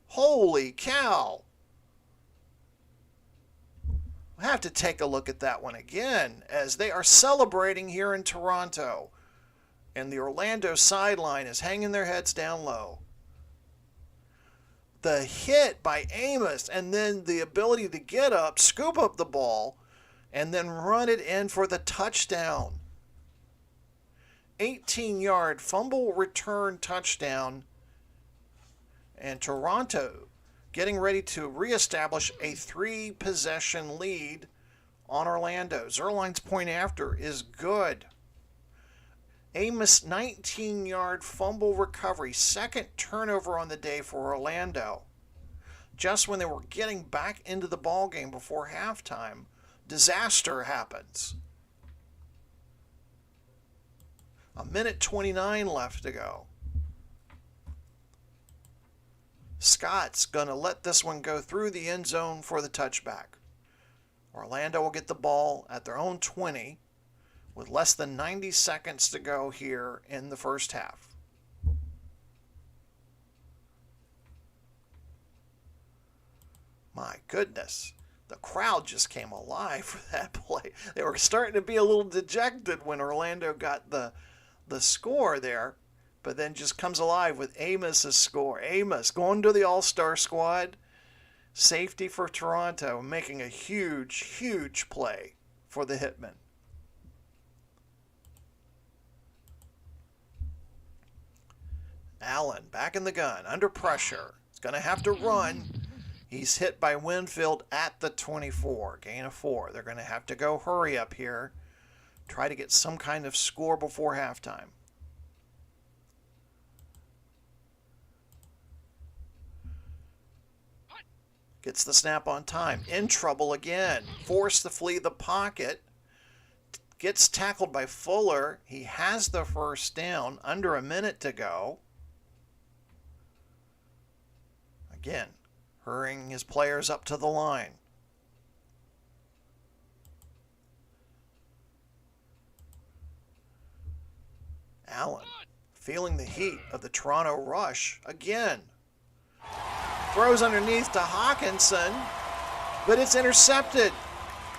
Holy cow. We'll have to take a look at that one again as they are celebrating here in Toronto. And the Orlando sideline is hanging their heads down low. The hit by Amos and then the ability to get up, scoop up the ball, and then run it in for the touchdown. 18-yard fumble return touchdown. And Toronto getting ready to reestablish a 3-possession lead on Orlando. Zerline's point after is good. Amos 19-yard fumble recovery, second turnover on the day for Orlando. Just when they were getting back into the ball game before halftime, disaster happens. 1:29 left to go. Scott's going to let this one go through the end zone for the touchback. Orlando will get the ball at their own 20 with less than 90 seconds to go here in the first half. My goodness, the crowd just came alive for that play. They were starting to be a little dejected when Orlando got the score there, but then just comes alive with Amos's score. Amos going to the All-Star squad. Safety for Toronto, making a huge, huge play for the Hitmen. Allen back in the gun, under pressure. He's going to have to run. He's hit by Winfield at the 24. Gain of 4. They're going to have to go hurry up here. Try to get some kind of score before halftime. Gets the snap on time. In trouble again. Forced to flee the pocket. Gets tackled by Fuller. He has the first down. Under a minute to go. Again, hurrying his players up to the line. Allen, feeling the heat of the Toronto rush again. Throws underneath to Hawkinson, but it's intercepted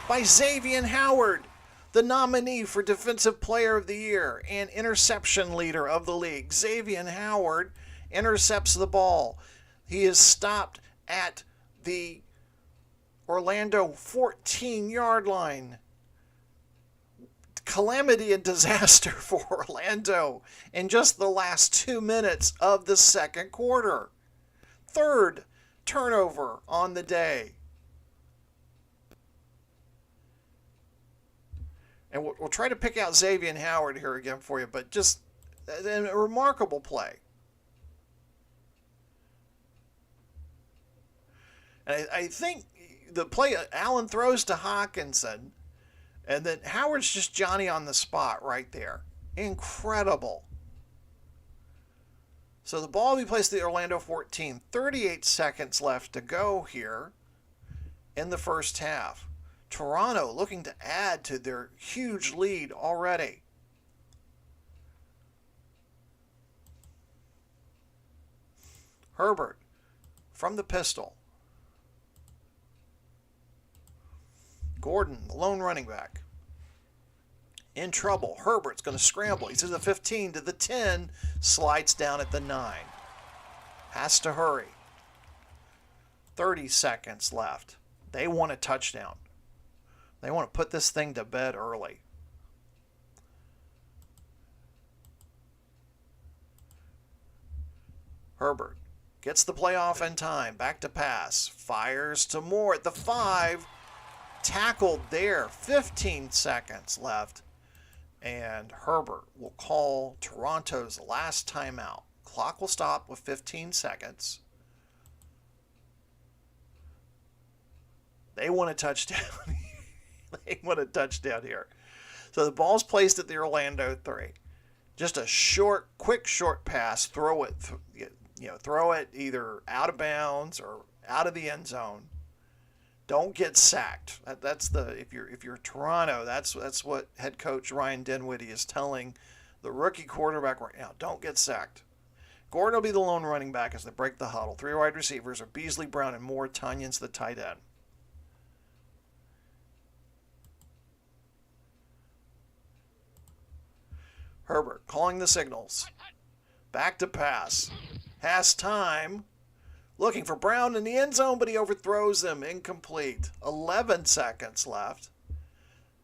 by Xavier Howard, the nominee for Defensive Player of the Year and interception leader of the league. Xavier Howard intercepts the ball. He is stopped at the Orlando 14-yard line. Calamity and disaster for Orlando in just the last 2 minutes of the second quarter. Third turnover on the day. And we'll try to pick out Xavier Howard here again for you, but just a remarkable play. And I think the play Allen throws to Hawkinson, and then Howard's just Johnny on the spot right there. Incredible. So the ball will be placed at the Orlando 14. 38 seconds left to go here in the first half. Toronto looking to add to their huge lead already. Herbert from the pistol. Gordon, the lone running back. In trouble. Herbert's going to scramble. He's in the 15 to the 10. Slides down at the 9. Has to hurry. 30 seconds left. They want a touchdown. They want to put this thing to bed early. Herbert gets the play off in time. Back to pass. Fires to Moore at the 5. Tackled there. 15 seconds left. And Herbert will call Toronto's last timeout. Clock will stop with 15 seconds. They want a touchdown. They want a touchdown here. So the ball's placed at the Orlando 3. Just a short, quick short pass. Throw it. throw it either out of bounds or out of the end zone. Don't get sacked. That's if you're Toronto, that's what head coach Ryan Dinwiddie is telling the rookie quarterback right now. Don't get sacked. Gore will be the lone running back as they break the huddle. 3 wide receivers are Beasley, Brown, and Moore. Tunyon's the tight end. Herbert calling the signals. Back to pass. Has time. Looking for Brown in the end zone, but he overthrows him. Incomplete. 11 seconds left.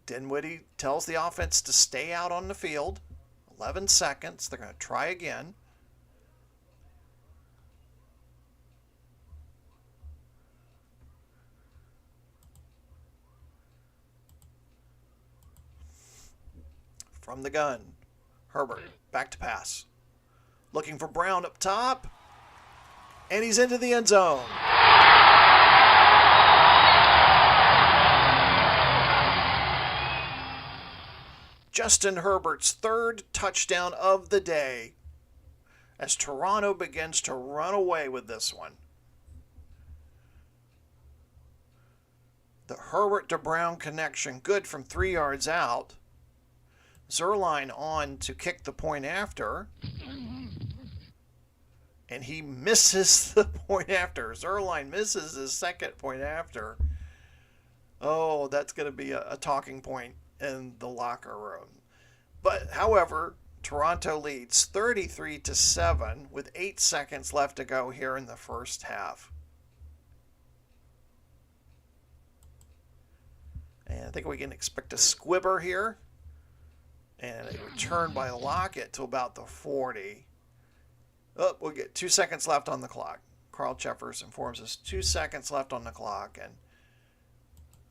Dinwiddie tells the offense to stay out on the field. 11 seconds. They're going to try again. From the gun. Herbert, back to pass. Looking for Brown up top. And he's into the end zone. Justin Herbert's 3rd touchdown of the day as Toronto begins to run away with this one. The Herbert to Brown connection, good from 3 yards out. Zerline on to kick the point after. And he misses the point after. Zerline misses his 2nd point after. Oh, that's going to be a talking point in the locker room. But, however, Toronto leads 33-7 with 8 seconds left to go here in the first half. And I think we can expect a squibber here. And a return by Lockett to about the 40. Oh, we'll get 2 seconds left on the clock. Carl Cheffers informs us 2 seconds left on the clock. And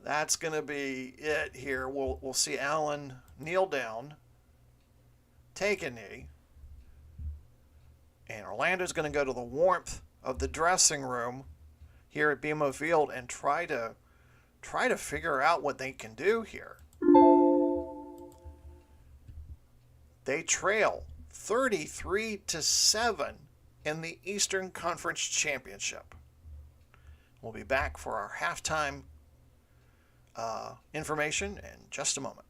that's going to be it here. We'll see Allen kneel down, take a knee. And Orlando's going to go to the warmth of the dressing room here at BMO Field and try to figure out what they can do here. They trail 33-7 in the Eastern Conference Championship. We'll be back for our halftime information in just a moment.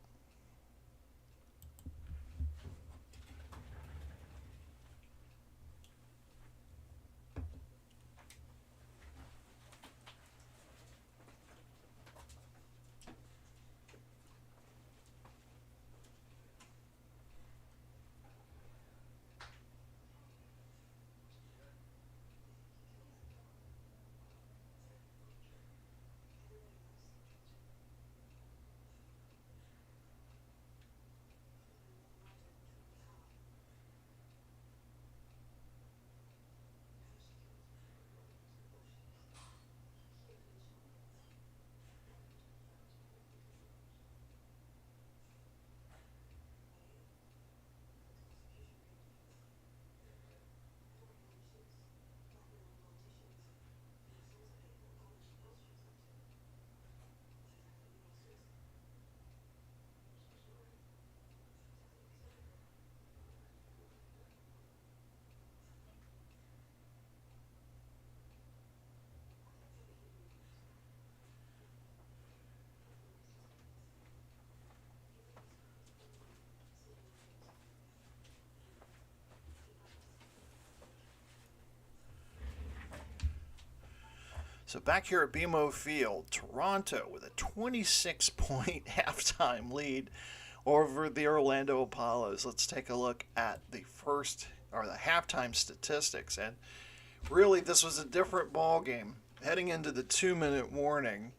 So back here at BMO Field, Toronto with a 26-point halftime lead over the Orlando Apollos. Let's take a look at the halftime statistics. And really, this was a different ball game. Heading into the 2-minute warning,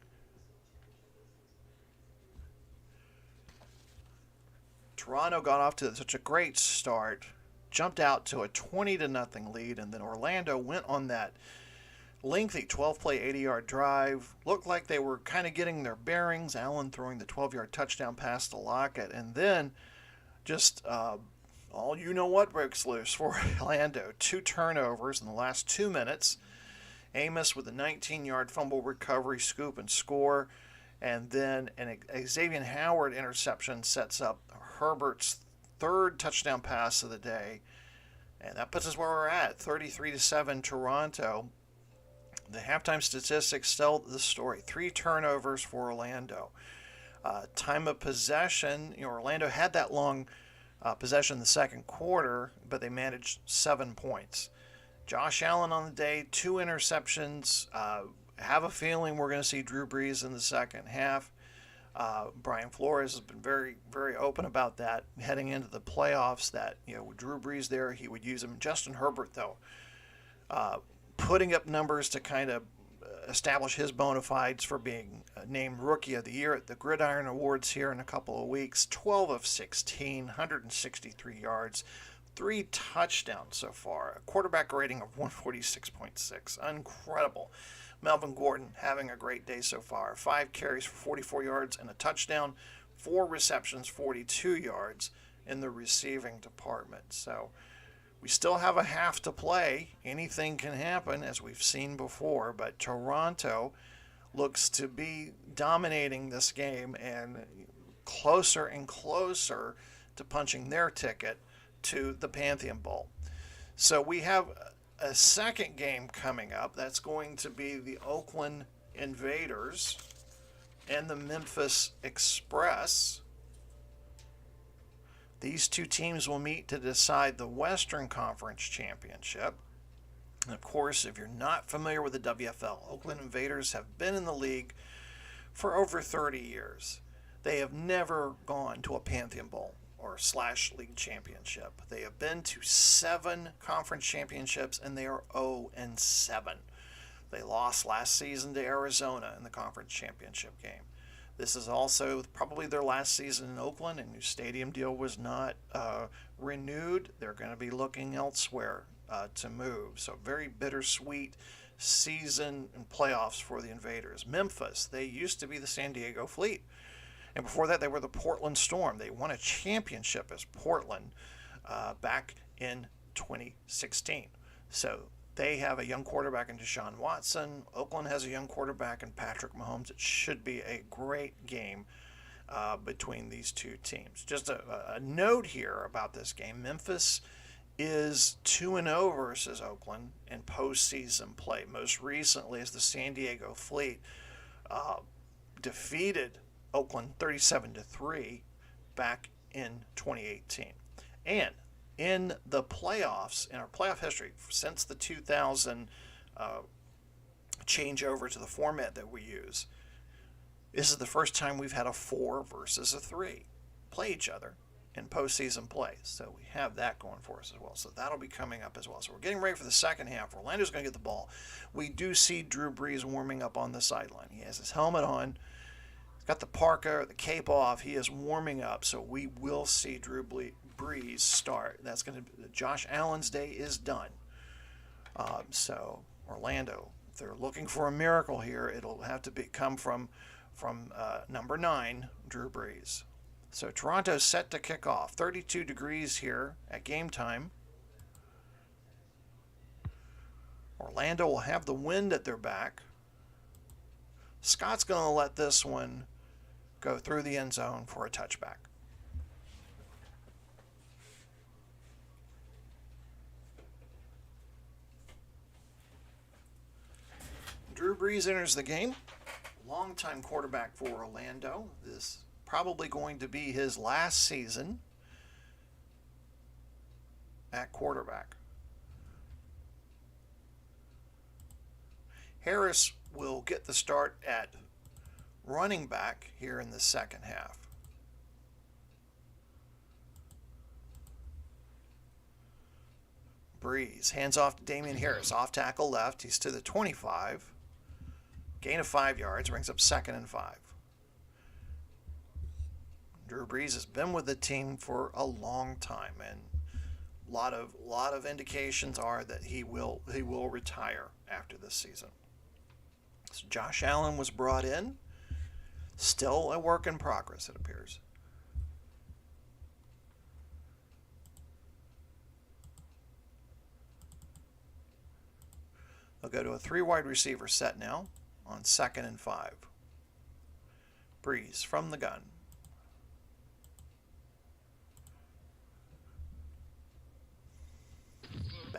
Toronto got off to such a great start, jumped out to a 20-0 lead, and then Orlando went on that lengthy 12-play, 80-yard drive. Looked like they were kind of getting their bearings. Allen throwing the 12-yard touchdown pass to Lockett. And then just all you-know-what breaks loose for Orlando. 2 turnovers in the last 2 minutes. Amos with a 19-yard fumble recovery, scoop, and score. And then an Xavier Howard interception sets up Herbert's 3rd touchdown pass of the day. And that puts us where we're at, 33-7 Toronto. The halftime statistics tell the story. 3 turnovers for Orlando. Time of possession, Orlando had that long possession in the second quarter, but they managed 7 points. Josh Allen on the day, 2 interceptions. Have a feeling we're going to see Drew Brees in the second half. Brian Flores has been very, very open about that heading into the playoffs, that, with Drew Brees there, he would use him. Justin Herbert, though, putting up numbers to kind of establish his bona fides for being named Rookie of the Year at the Gridiron Awards here in a couple of weeks. 12 of 16, 163 yards, 3 touchdowns so far, a quarterback rating of 146.6. Incredible. Melvin Gordon having a great day so far. 5 carries for 44 yards and a touchdown, 4 receptions, 42 yards in the receiving department. So we still have a half to play. Anything can happen, as we've seen before, but Toronto looks to be dominating this game and closer and closer to punching their ticket to the Pantheon Bowl. So we have a second game coming up. That's going to be the Oakland Invaders and the Memphis Express. These 2 teams will meet to decide the Western Conference Championship. And of course, if you're not familiar with the WFL, Oakland Invaders have been in the league for over 30 years. They have never gone to a Pantheon Bowl or / league championship. They have been to 7 conference championships, and they are 0-7. They lost last season to Arizona in the conference championship game. This is also probably their last season in Oakland. A new stadium deal was not renewed. They're going to be looking elsewhere to move. So very bittersweet season and playoffs for the Invaders. Memphis, they used to be the San Diego Fleet. And before that, they were the Portland Storm. They won a championship as Portland back in 2016. So they have a young quarterback in Deshaun Watson. Oakland has a young quarterback in Patrick Mahomes. It should be a great game between these 2 teams. Just a note here about this game. Memphis is 2-0 versus Oakland in postseason play. Most recently, as the San Diego Fleet defeated Oakland 37-3 back in 2018. And in the playoffs, in our playoff history, since the 2000 changeover to the format that we use, this is the first time we've had a 4 versus a 3 play each other in postseason play. So we have that going for us as well. So that'll be coming up as well. So we're getting ready for the second half. Orlando's going to get the ball. We do see Drew Brees warming up on the sideline. He has his helmet on. Got the parka, the cape off. He is warming up, so we will see Drew Brees start. That's going to be Josh Allen's day is done. So Orlando, if they're looking for a miracle here, it'll have to come from number 9, Drew Brees. So Toronto's set to kick off. 32 degrees here at game time. Orlando will have the wind at their back. Scott's going to let this one go through the end zone for a touchback. Drew Brees enters the game. Longtime quarterback for Orlando. This probably going to be his last season at quarterback. Harris will get the start at running back here in the second half. Brees hands off to Damian Harris, off tackle left. He's to the 25. Gain of 5 yards, brings up 2nd and 5. Drew Brees has been with the team for a long time, and a lot of indications are that he will retire after this season. So Josh Allen was brought in. Still a work in progress, it appears. They'll go to a 3 wide receiver set now on 2nd and 5. Brees from the gun.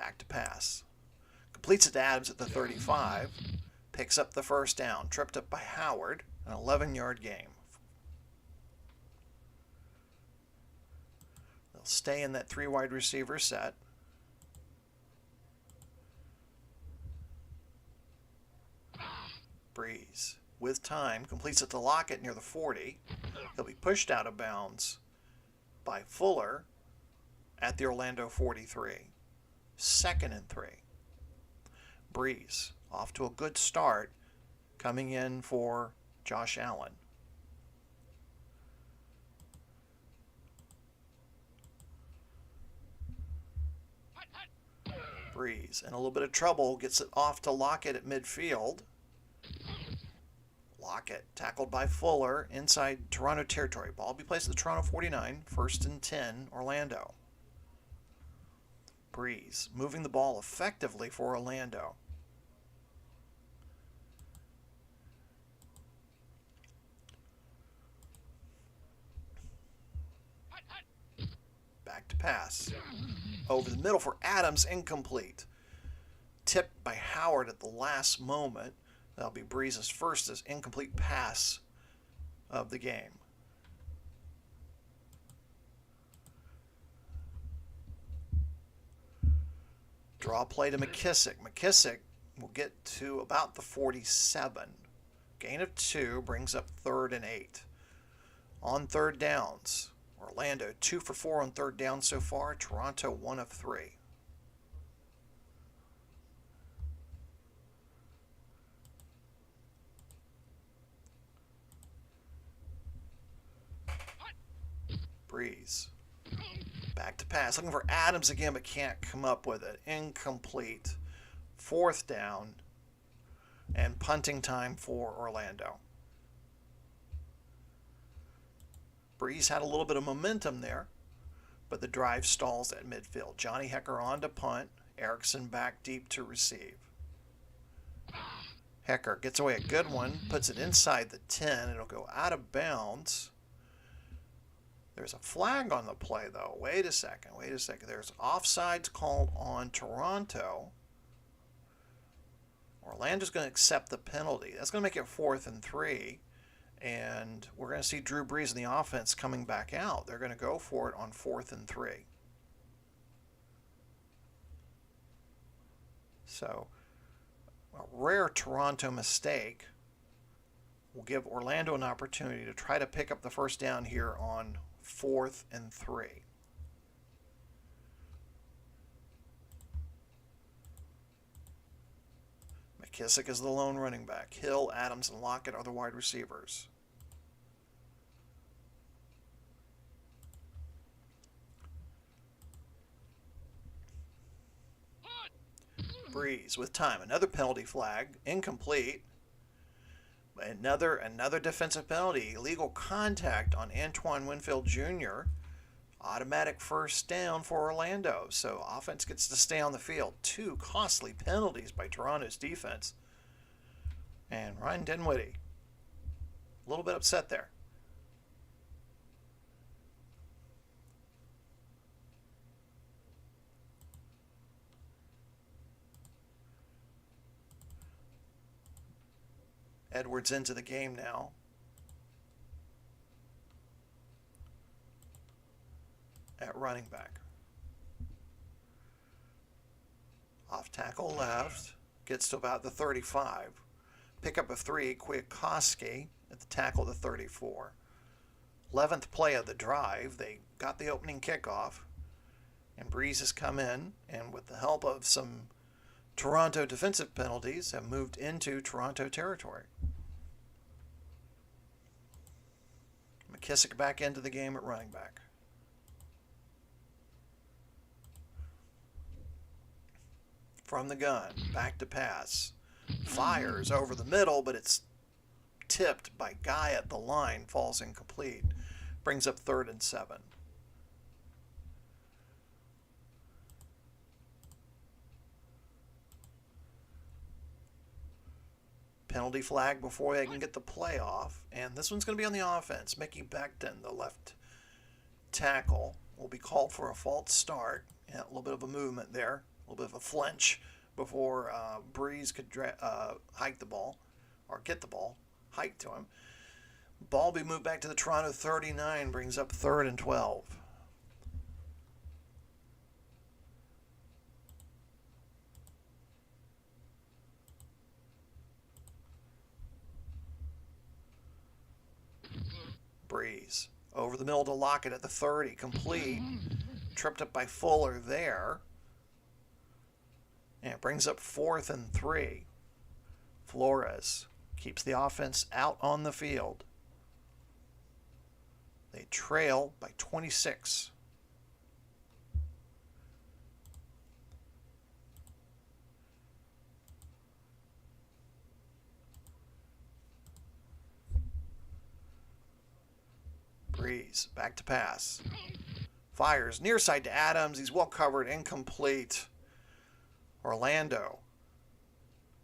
Back to pass. Completes it to Adams at the 35. Picks up the first down. Tripped up by Howard. An 11-yard game. They'll stay in that 3 wide receiver set. Brees, with time, completes it to Lockett near the 40. He'll be pushed out of bounds by Fuller at the Orlando 43. 2nd and 3. Brees, off to a good start, coming in for Josh Allen. Brees, in a little bit of trouble, gets it off to Lockett at midfield. Lockett, tackled by Fuller inside Toronto territory. Ball will be placed at the Toronto 49, 1st and 10, Orlando. Brees, moving the ball effectively for Orlando. Back to pass. Over the middle for Adams, incomplete. Tipped by Howard at the last moment. That'll be Brees' first incomplete pass of the game. Draw play to McKissick. McKissick will get to about the 47. Gain of 2 brings up 3rd and 8. On third downs, Orlando 2 for 4 on third down so far. Toronto 1 of 3. Brees. Back to pass. Looking for Adams again, but can't come up with it. Incomplete. 4th down. And punting time for Orlando. Brees had a little bit of momentum there, but the drive stalls at midfield. Johnny Hecker on to punt. Erickson back deep to receive. Hecker gets away a good one, puts it inside the 10. It'll go out of bounds. There's a flag on the play, though. Wait a second. There's offsides called on Toronto. Orlando's going to accept the penalty. That's going to make it 4th and 3. And we're going to see Drew Brees in the offense coming back out. They're going to go for it on 4th and 3. So, a rare Toronto mistake will give Orlando an opportunity to try to pick up the first down here on 4th and 3. McKissick is the lone running back. Hill, Adams, and Lockett are the wide receivers. Brees with time. Another penalty flag. Incomplete. Another defensive penalty. Illegal contact on Antoine Winfield Jr. Automatic first down for Orlando. So offense gets to stay on the field. 2 costly penalties by Toronto's defense. And Ryan Dinwiddie, a little bit upset there. Edwards into the game now. At running back. Off tackle left. Gets to about the 35. Pickup of 3, Kwiatkowski at the tackle of the 34. 11th play of the drive. They got the opening kickoff. And Brees has come in, and with the help of some Toronto defensive penalties, have moved into Toronto territory. McKissick back into the game at running back. From the gun, back to pass. Fires over the middle, but it's tipped by Guy at the line, falls incomplete. Brings up 3rd and 7. Penalty flag before they can get the play off. And this one's going to be on the offense. Mickey Becton, the left tackle, will be called for a false start. Yeah, a little bit of a movement there A little bit of a flinch before Brees could hike the ball, or get the ball, hike to him. Ball be moved back to the Toronto 39, brings up 3rd and 12. Brees over the middle to Lockett at the 30, complete. Tripped up by Fuller there. And it brings up 4th and 3. Flores keeps the offense out on the field. They trail by 26. Brees back to pass. Fires near side to Adams. He's well covered, incomplete. Orlando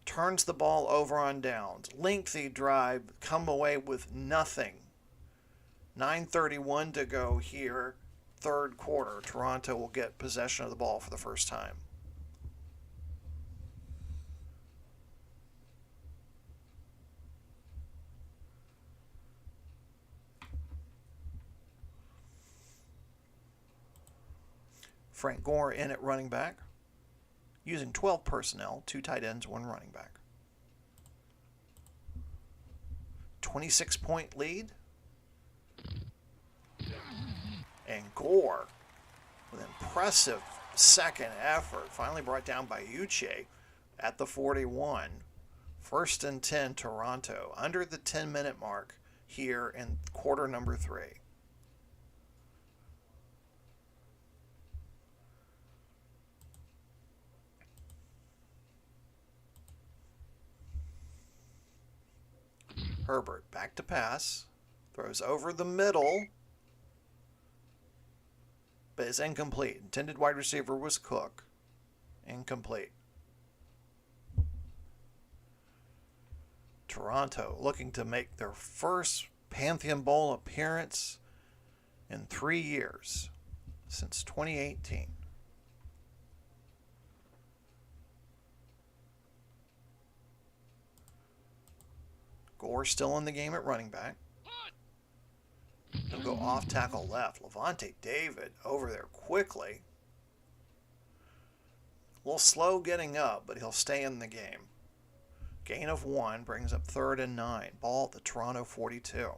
turns the ball over on downs. Lengthy drive, come away with nothing. 9:31 to go here, 3rd quarter. Toronto will get possession of the ball for the first time. Frank Gore in at running back, using 12 personnel, 2 tight ends, 1 running back. 26-point lead. And Gore, with an impressive second effort, finally brought down by Uche at the 41. 1st and 10, Toronto, under the 10-minute mark here in quarter number 3. Herbert back to pass, throws over the middle, but is incomplete. Intended wide receiver was Cook. Incomplete. Toronto looking to make their first Pantheon Bowl appearance in 3 years, since 2018. Gore still in the game at running back. He'll go off tackle left. Levante David over there quickly. A little slow getting up, but he'll stay in the game. Gain of 1 brings up 3rd and 9. Ball at the Toronto 42.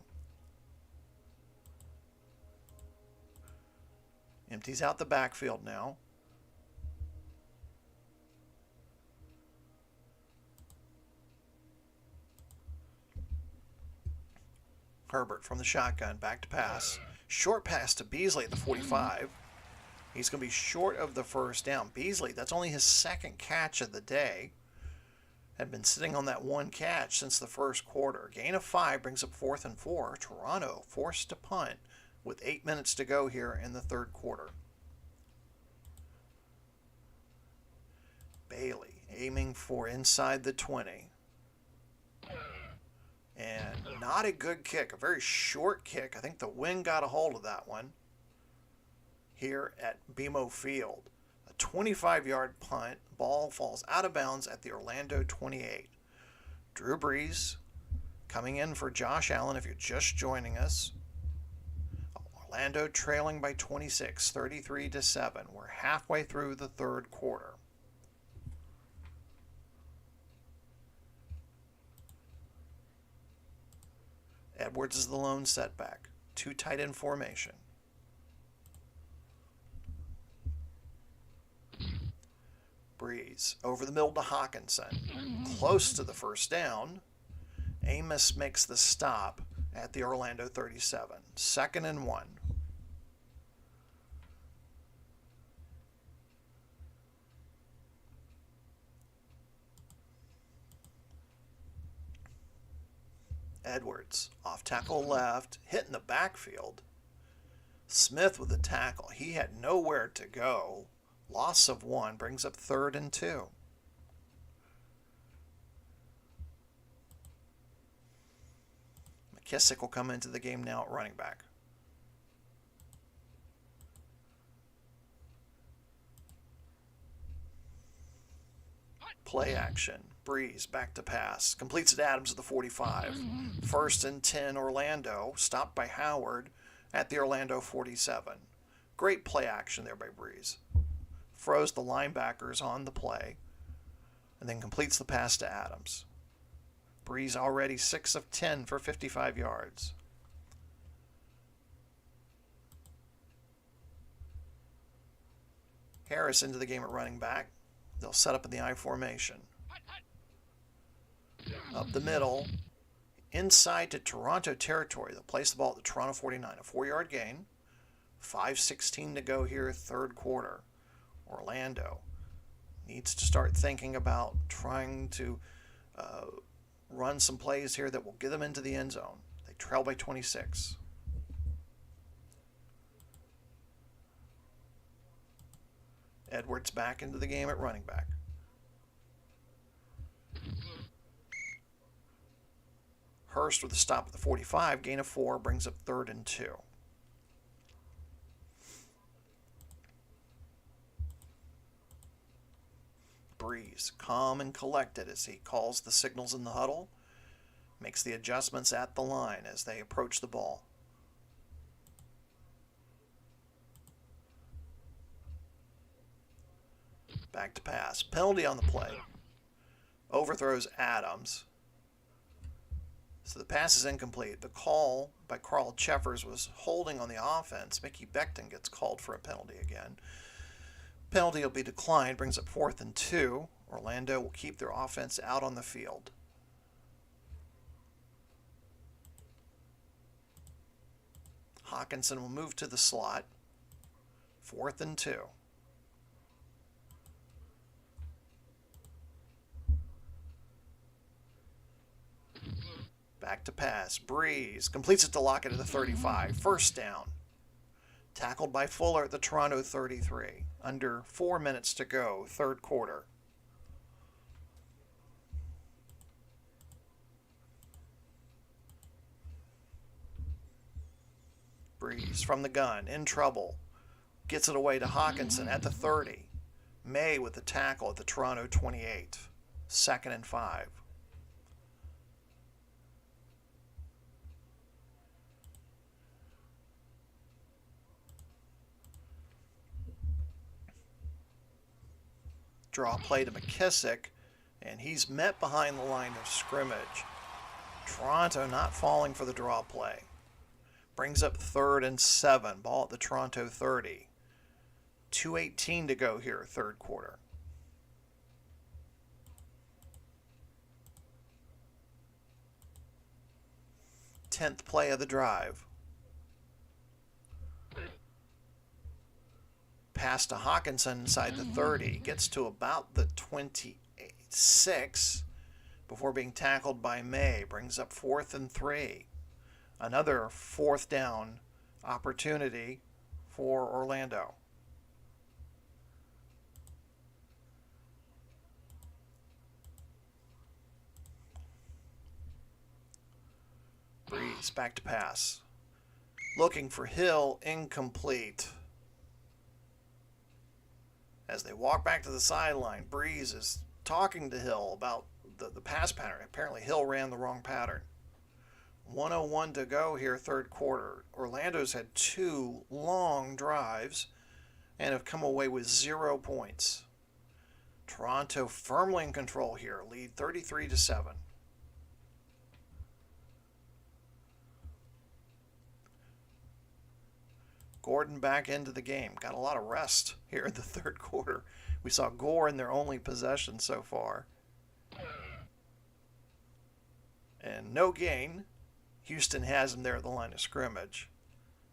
Empties out the backfield now. Herbert from the shotgun, back to pass. Short pass to Beasley at the 45. He's going to be short of the first down. Beasley, that's only his 2nd catch of the day. Had been sitting on that 1 catch since the first quarter. Gain of 5 brings up 4th and 4. Toronto forced to punt with 8 minutes to go here in the 3rd quarter. Bailey aiming for inside the 20. And not a good kick, a very short kick. I think the wind got a hold of that one here at BMO Field. A 25-yard punt. Ball falls out of bounds at the Orlando 28. Drew Brees coming in for Josh Allen if you're just joining us. Orlando trailing by 26, 33-7. We're halfway through the 3rd quarter. Edwards is the lone setback. 2 tight end formation. Brees over the middle to Hawkinson. Close to the first down. Amos makes the stop at the Orlando 37. 2nd and 1. Edwards off tackle left, hitting the backfield. Smith with the tackle. He had nowhere to go. Loss of 1 brings up 3rd and 2. McKissick will come into the game now at running back. play action. Brees back to pass. Completes it Adams at the 45. 1st and 10 Orlando. Stopped by Howard at the Orlando 47. Great play action there by Brees. Froze the linebackers on the play. And then completes the pass to Adams. Brees already 6 of 10 for 55 yards. Harris into the game at running back. They'll set up in the I formation. Up the middle, inside to Toronto territory. They'll place the ball at the Toronto 49. A 4-yard gain. 5:16 to go here, third quarter. Orlando needs to start thinking about trying to run some plays here that will get them into the end zone. They trail by 26. Edwards back into the game at running back. Hurst with a stop at the 45, gain of 4, brings up 3rd and 2. Brees, calm and collected as he calls the signals in the huddle, makes the adjustments at the line as they approach the ball. Back to pass. Penalty on the play. Overthrows Adams. So the pass is incomplete. The call by Carl Cheffers was holding on the offense. Mickey Becton gets called for a penalty again. Penalty will be declined. Brings up 4th and 2. Orlando will keep their offense out on the field. Hawkinson will move to the slot. 4th and 2. Back to pass. Brees completes it to Lockett at the 35. 1st down. Tackled by Fuller at the Toronto 33. Under 4 minutes to go, third quarter. Brees from the gun, in trouble. Gets it away to Hawkinson at the 30. May with the tackle at the Toronto 28. 2nd and 5. Draw play to McKissick, and he's met behind the line of scrimmage. Toronto not falling for the draw play. Brings up 3rd and 7. Ball at the Toronto 30. 2:18 to go here, third quarter. Tenth play of the drive. Pass to Hawkinson inside the 30. Gets to about the 26 before being tackled by May. Brings up 4th and 3. Another 4th down opportunity for Orlando. Brees back to pass. Looking for Hill, incomplete. As they walk back to the sideline, Brees is talking to Hill about the pass pattern. Apparently Hill ran the wrong pattern. 1:01 to go here, third quarter. Orlando's had 2 long drives and have come away with 0 points. Toronto firmly in control here, lead 33-7. Gordon back into the game. Got a lot of rest here in the third quarter. We saw Gore in their only possession so far. And no gain. Houston has him there at the line of scrimmage.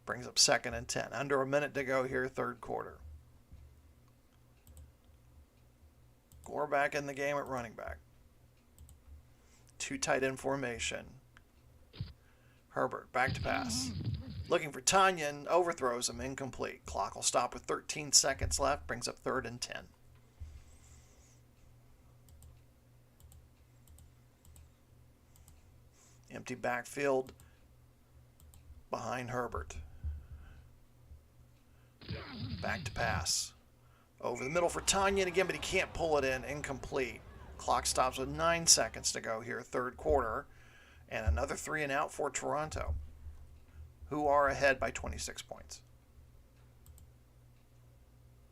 Brings up 2nd and 10. Under a minute to go here, third quarter. Gore back in the game at running back. 2 tight end formation. Herbert back to pass. Looking for Tanyan, overthrows him, incomplete. Clock will stop with 13 seconds left, brings up 3rd and 10. Empty backfield behind Herbert. Back to pass. Over the middle for Tanyan again, but he can't pull it in, incomplete. Clock stops with 9 seconds to go here, third quarter, and another 3 and out for Toronto, who are ahead by 26 points.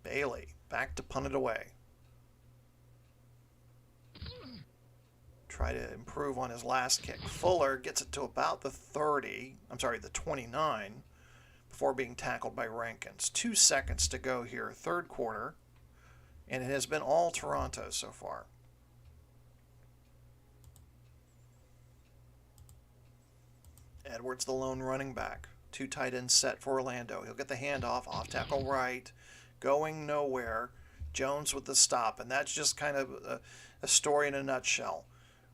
Bailey back to punt it away. Try to improve on his last kick. Fuller gets it to about the 29, before being tackled by Rankins. 2 seconds to go here, third quarter, and it has been all Toronto so far. Edwards, the lone running back. 2 tight ends set for Orlando. He'll get the handoff, off tackle right, going nowhere. Jones with the stop, and that's just kind of a story in a nutshell.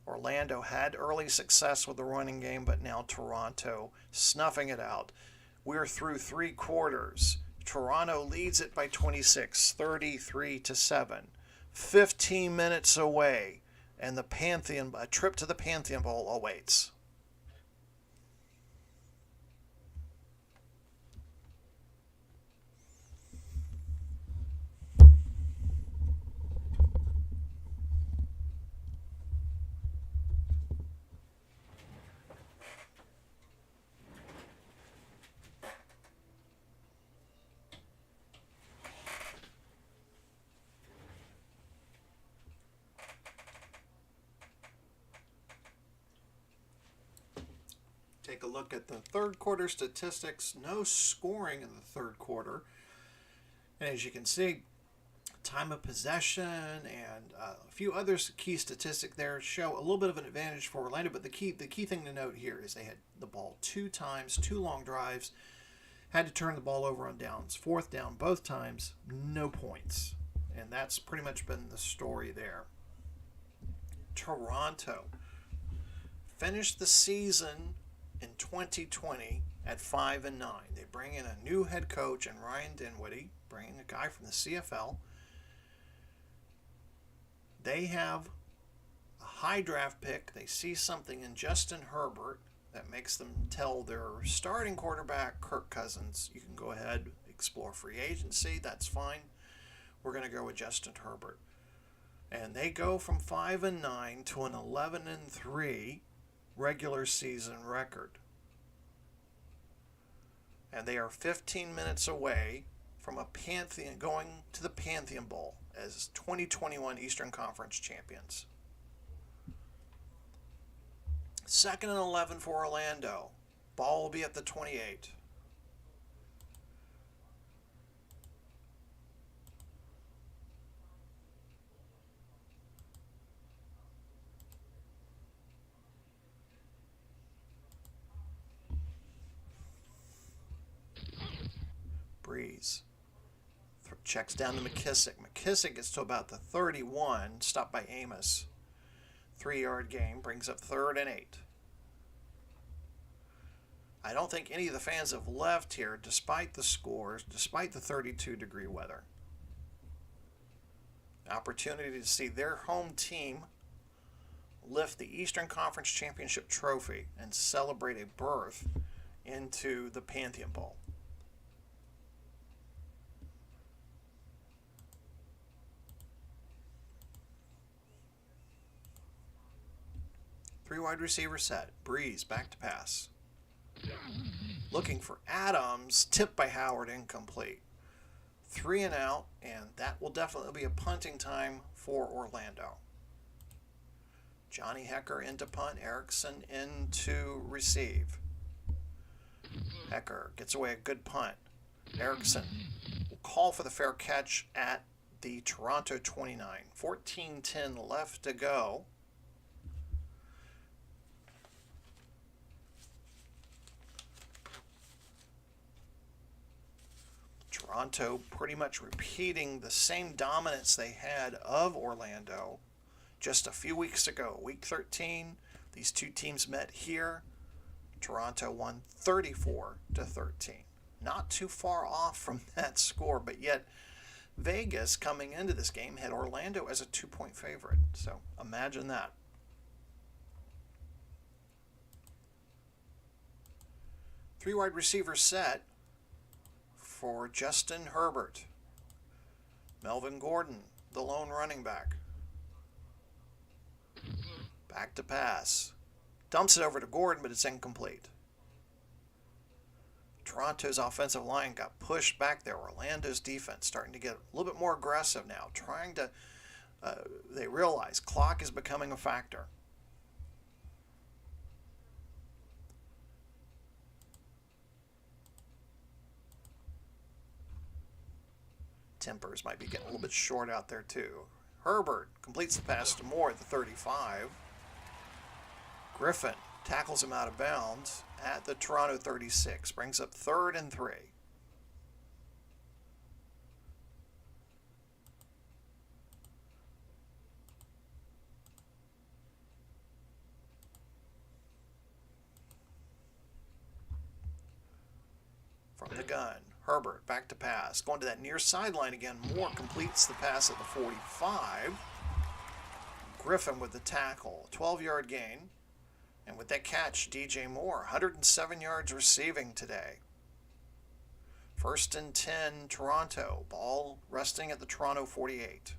Orlando had early success with the running game, but now Toronto snuffing it out. We're through 3 quarters. Toronto leads it by 26, 33-7. 15 minutes away, and a trip to the Pantheon Bowl awaits. Take a look at the third quarter statistics. No scoring in the third quarter. And as you can see, time of possession and a few other key statistics there show a little bit of an advantage for Orlando. But the key thing to note here is they had the ball 2 times, 2 long drives, had to turn the ball over on downs. 4th down both times, no points. And that's pretty much been the story there. Toronto finished the season in 2020 at 5-9. They bring in a new head coach and Ryan Dinwiddie, bringing a guy from the CFL. They have a high draft pick. They see something in Justin Herbert that makes them tell their starting quarterback, Kirk Cousins, you can go ahead, explore free agency, that's fine. We're going to go with Justin Herbert. And they go from 5-9 to an 11-3 regular season record. And they are 15 minutes away from going to the Pantheon Bowl as 2021 Eastern Conference champions. 2nd and 11 for Orlando. Ball will be at the 28. Brees checks down to McKissick. McKissick gets to about the 31, stopped by Amos. 3-yard gain brings up 3rd and 8. I don't think any of the fans have left here despite the scores, despite the 32-degree weather. Opportunity to see their home team lift the Eastern Conference Championship trophy and celebrate a berth into the Pantheon Bowl. Three wide receiver set. Brees back to pass. Looking for Adams. Tipped by Howard. Incomplete. 3 and out. And that will definitely be a punting time for Orlando. Johnny Hecker into punt. Erickson into receive. Hecker gets away a good punt. Erickson will call for the fair catch at the Toronto 29. 14-10 left to go. Toronto pretty much repeating the same dominance they had of Orlando just a few weeks ago. Week 13, these two teams met here. Toronto won 34-13. Not too far off from that score, but yet Vegas coming into this game had Orlando as a 2-point favorite. So imagine that. Three wide receiver set for Justin Herbert. Melvin Gordon, the lone running back. Back to pass. Dumps it over to Gordon, but it's incomplete. Toronto's offensive line got pushed back there. Orlando's defense starting to get a little bit more aggressive now, trying to, they realize clock is becoming a factor. Tempers might be getting a little bit short out there too. Herbert completes the pass to Moore at the 35. Griffin tackles him out of bounds at the Toronto 36. Brings up 3rd and 3. From the gun, Herbert back to pass. Going to that near sideline again. Moore completes the pass at the 45. Griffin with the tackle. 12-yard gain. And with that catch, DJ Moore, 107 yards receiving today. 1st and 10, Toronto. Ball resting at the Toronto 48.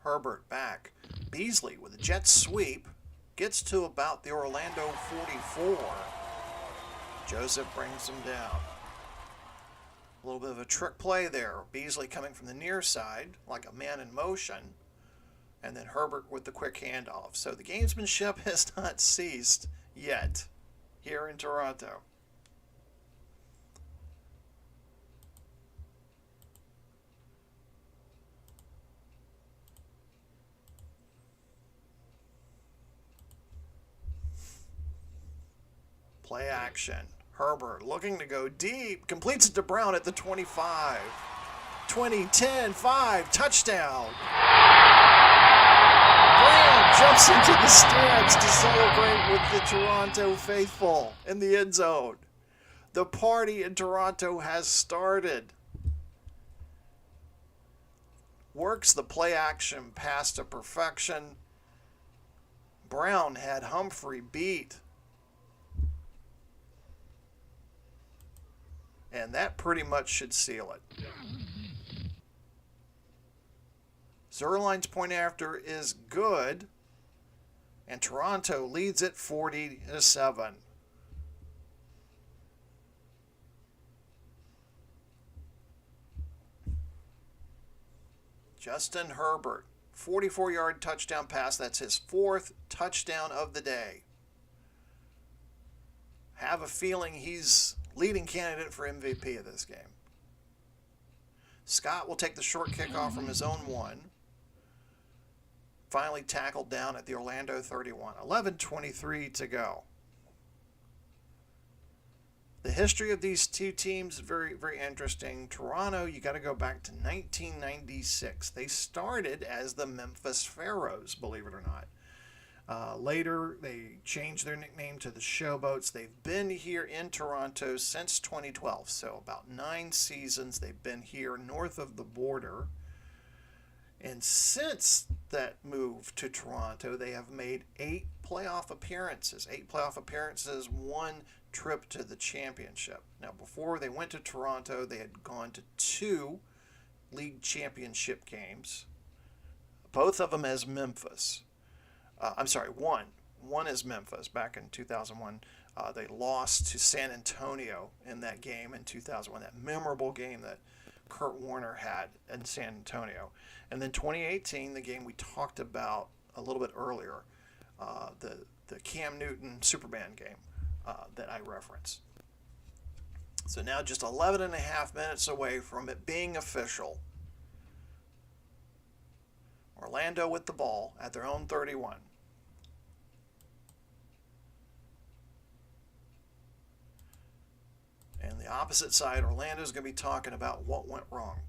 Herbert back. Beasley with a jet sweep. Gets to about the Orlando 44. Joseph brings him down. A little bit of a trick play there. Beasley coming from the near side, like a man in motion. And then Herbert with the quick handoff. So the gamesmanship has not ceased yet here in Toronto. Play action. Herbert looking to go deep. Completes it to Brown at the 25. 20, 10, 5. Touchdown. Brown jumps into the stands to celebrate with the Toronto faithful in the end zone. The party in Toronto has started. Works the play action pass to perfection. Brown had Humphrey beat. And that pretty much should seal it. Zerline's point after is good. And Toronto leads it 40-7. Justin Herbert, 44-yard touchdown pass. That's his 4th touchdown of the day. Have a feeling he's leading candidate for MVP of this game. Scott will take the short kickoff from his own 1. Finally tackled down at the Orlando 31. 11:23 to go. The history of these two teams is very, very interesting. Toronto, you got to go back to 1996. They started as the Memphis Pharaohs, believe it or not. Later, they changed their nickname to the Showboats. They've been here in Toronto since 2012, so about 9 seasons they've been here north of the border. And since that move to Toronto, they have made 8 playoff appearances. 8 playoff appearances, 1 trip to the championship. Now, before they went to Toronto, they had gone to 2 league championship games, both of them as Memphis. One. One is Memphis. Back in 2001, they lost to San Antonio in that game in 2001, that memorable game that Kurt Warner had in San Antonio. And then 2018, the game we talked about a little bit earlier, the Cam Newton Superman game that I referenced. So now just 11 and a half minutes away from it being official. Orlando with the ball at their own 31. And the opposite side, Orlando's going to be talking about what went wrong.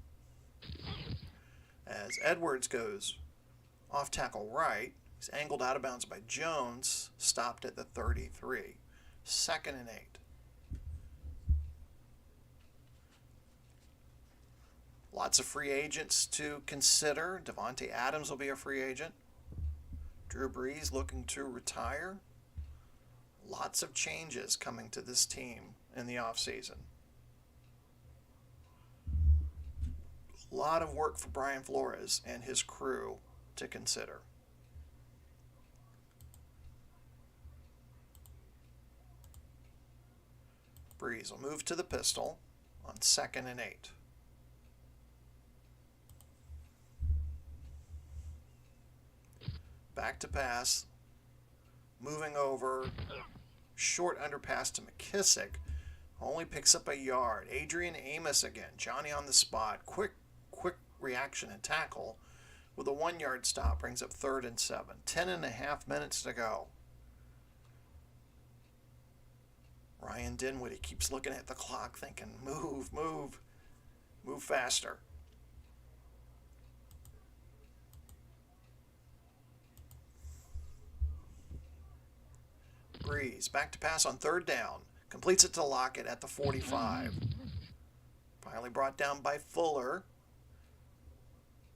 As Edwards goes off tackle right, he's angled out of bounds by Jones, stopped at the 33. 2nd and 8. Lots of free agents to consider. Devontae Adams will be a free agent. Drew Brees looking to retire. Lots of changes coming to this team in the offseason. A lot of work for Brian Flores and his crew to consider. Brees will move to the pistol on 2nd and 8. Back to pass. Moving over. Short underpass to McKissick. Only picks up a yard. Adrian Amos again. Johnny on the spot. Quick reaction and tackle with a 1-yard stop. Brings up 3rd and 7. 10.5 minutes to go. Ryan Dinwiddie keeps looking at the clock thinking, move faster. Brees back to pass on 3rd down. Completes it to Lockett at the 45. Finally brought down by Fuller.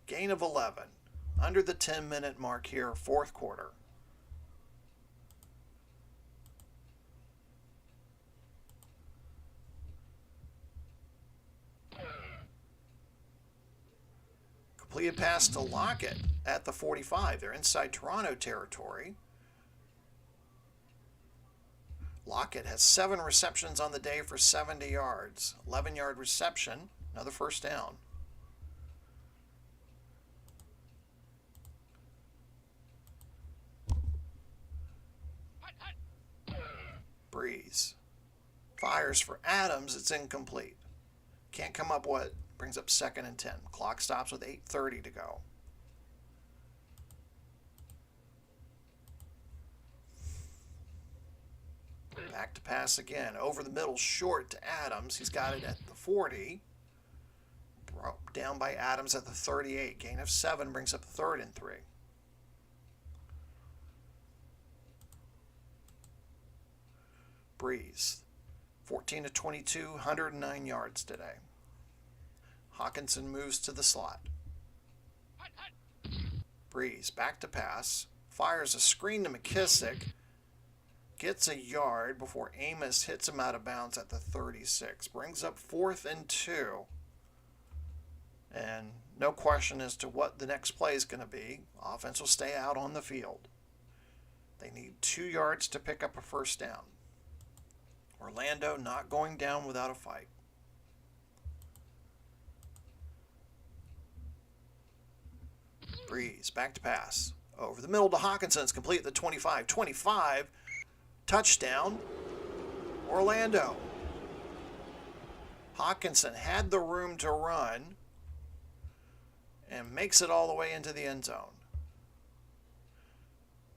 Gain of 11. Under the 10-minute mark here, 4th quarter. Completed pass to Lockett at the 45. They're inside Toronto territory. Lockett has 7 receptions on the day for 70 yards. 11-yard reception, another 1st down. Brees fires for Adams. It's incomplete. Can't come up with it. Brings up 2nd and 10. Clock stops with 8:30 to go. Back to pass again. Over the middle, short to Adams. He's got it at the 40. Brought down by Adams at the 38. Gain of 7 brings up 3rd and 3. Brees, 14 to 22, 109 yards today. Hawkinson moves to the slot. Brees back to pass. Fires a screen to McKissick. Gets a yard before Amos hits him out of bounds at the 36. Brings up 4th and 2. And no question as to what the next play is going to be. Offense will stay out on the field. They need 2 yards to pick up a 1st down. Orlando not going down without a fight. Brees back to pass. Over the middle to Hawkinson. It's complete at the 25. 25. Touchdown. Orlando. Hawkinson had the room to run and makes it all the way into the end zone.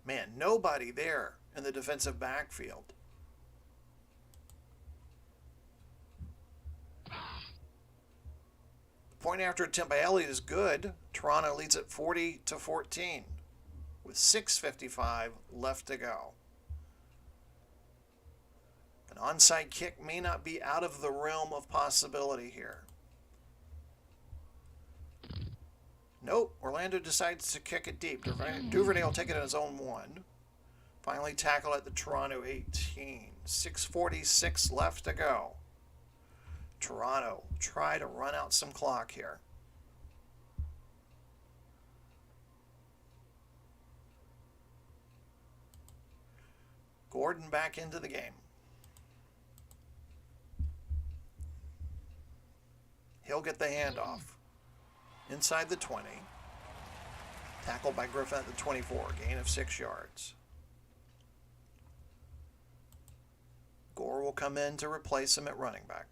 Man, nobody there in the defensive backfield. Point after attempt by Elliott is good. Toronto leads at 40 to 14 with 6:55 left to go. An onside kick may not be out of the realm of possibility here. Nope, Orlando decides to kick it deep. Duvernay will take it on his own 1. Finally tackled at the Toronto 18. 6:46 left to go. Toronto try to run out some clock here. Gordon back into the game. He'll get the handoff. Inside the 20. Tackled by Griffin at the 24. Gain of 6 yards. Gore will come in to replace him at running back.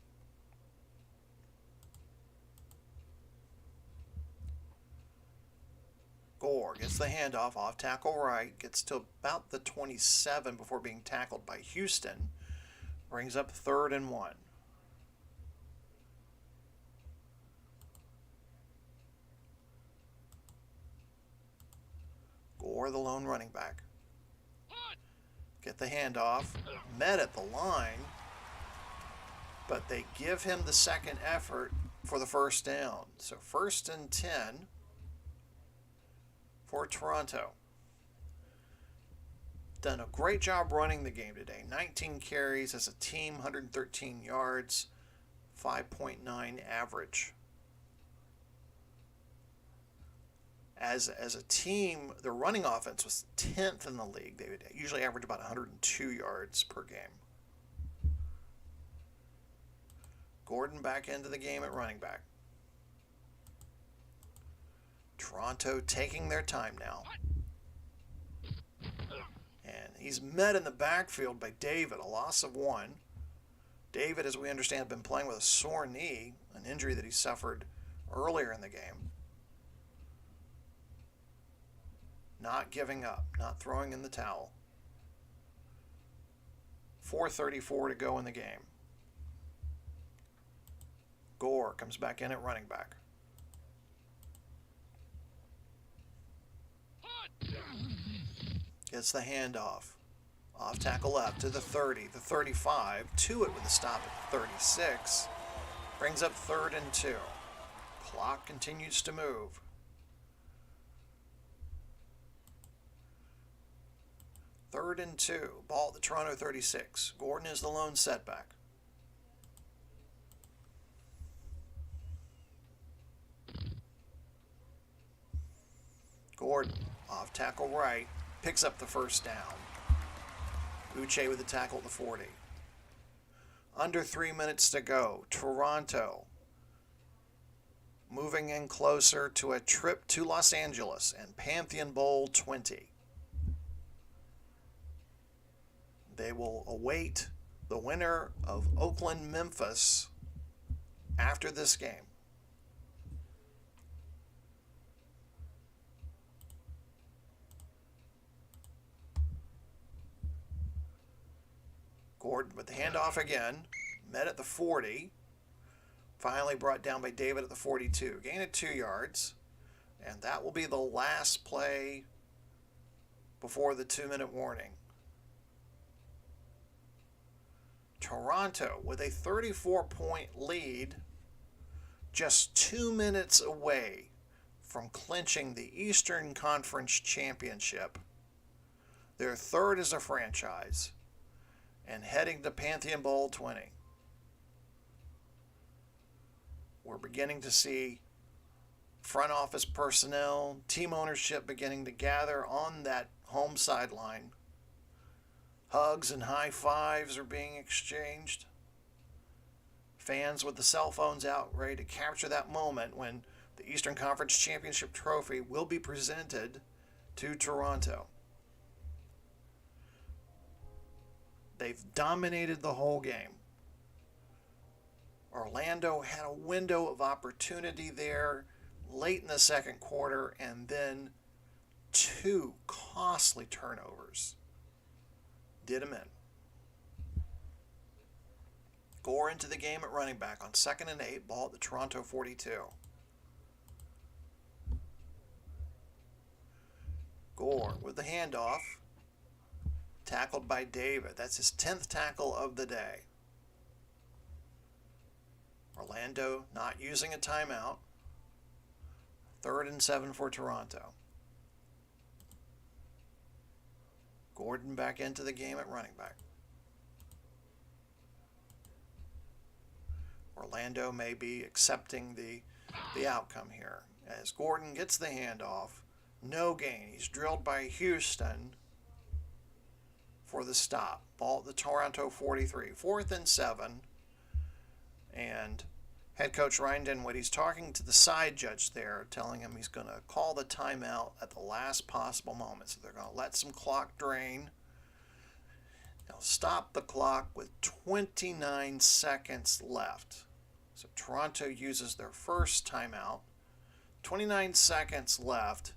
Gore gets the handoff off tackle right, gets to about the 27 before being tackled by Houston. Brings up 3rd and 1. Gore, the lone running back. Get the handoff. Met at the line, but they give him the second effort for the 1st down. So 1st and 10 for Toronto. done a great job running the game today. 19 carries as a team, 113 yards, 5.9 average. As a team, the running offense was 10th in the league. They would usually average about 102 yards per game. Gordon back into the game at running back. Toronto taking their time now. And he's met in the backfield by David, a loss of 1. David, as we understand, has been playing with a sore knee, an injury that he suffered earlier in the game. Not giving up, not throwing in the towel. 4:34 to go in the game. Gore comes back in at running back. Gets the handoff. Off tackle left to the 30, the 35, to it with a stop at 36. Brings up 3rd and 2. Clock continues to move. Third and 2. Ball at the Toronto 36. Gordon is the lone setback. Gordon, off tackle right, picks up the first down. Uche with the tackle at the 40. Under 3 minutes to go. Toronto moving in closer to a trip to Los Angeles and Pantheon Bowl 20. They will await the winner of Oakland-Memphis after this game. Gordon with the handoff again, met at the 40, finally brought down by David at the 42. Gain of 2 yards, and that will be the last play before the 2-minute warning. Toronto with a 34-point lead, just 2 minutes away from clinching the Eastern Conference Championship, their 3rd as a franchise, and heading to Pantheon Bowl 20. We're beginning to see front office personnel, team ownership beginning to gather on that home sideline. Hugs and high fives are being exchanged. Fans with the cell phones out ready to capture that moment when the Eastern Conference Championship trophy will be presented to Toronto. They've dominated the whole game. Orlando had a window of opportunity there late in the second quarter, and then 2 costly turnovers did him in. Gore into the game at running back on 2nd and 8, ball at the Toronto 42. Gore with the handoff, tackled by David. That's his 10th tackle of the day. Orlando not using a timeout. 3rd and 7 for Toronto. Gordon back into the game at running back. Orlando may be accepting the outcome here as Gordon gets the handoff. No gain. He's drilled by Houston for the stop. Ball at the Toronto 43. 4th and 7. And head coach Ryan Dinwiddie's talking to the side judge there, telling him he's going to call the timeout at the last possible moment. So they're going to let some clock drain. They'll stop the clock with 29 seconds left. So Toronto uses their first timeout. 29 seconds left.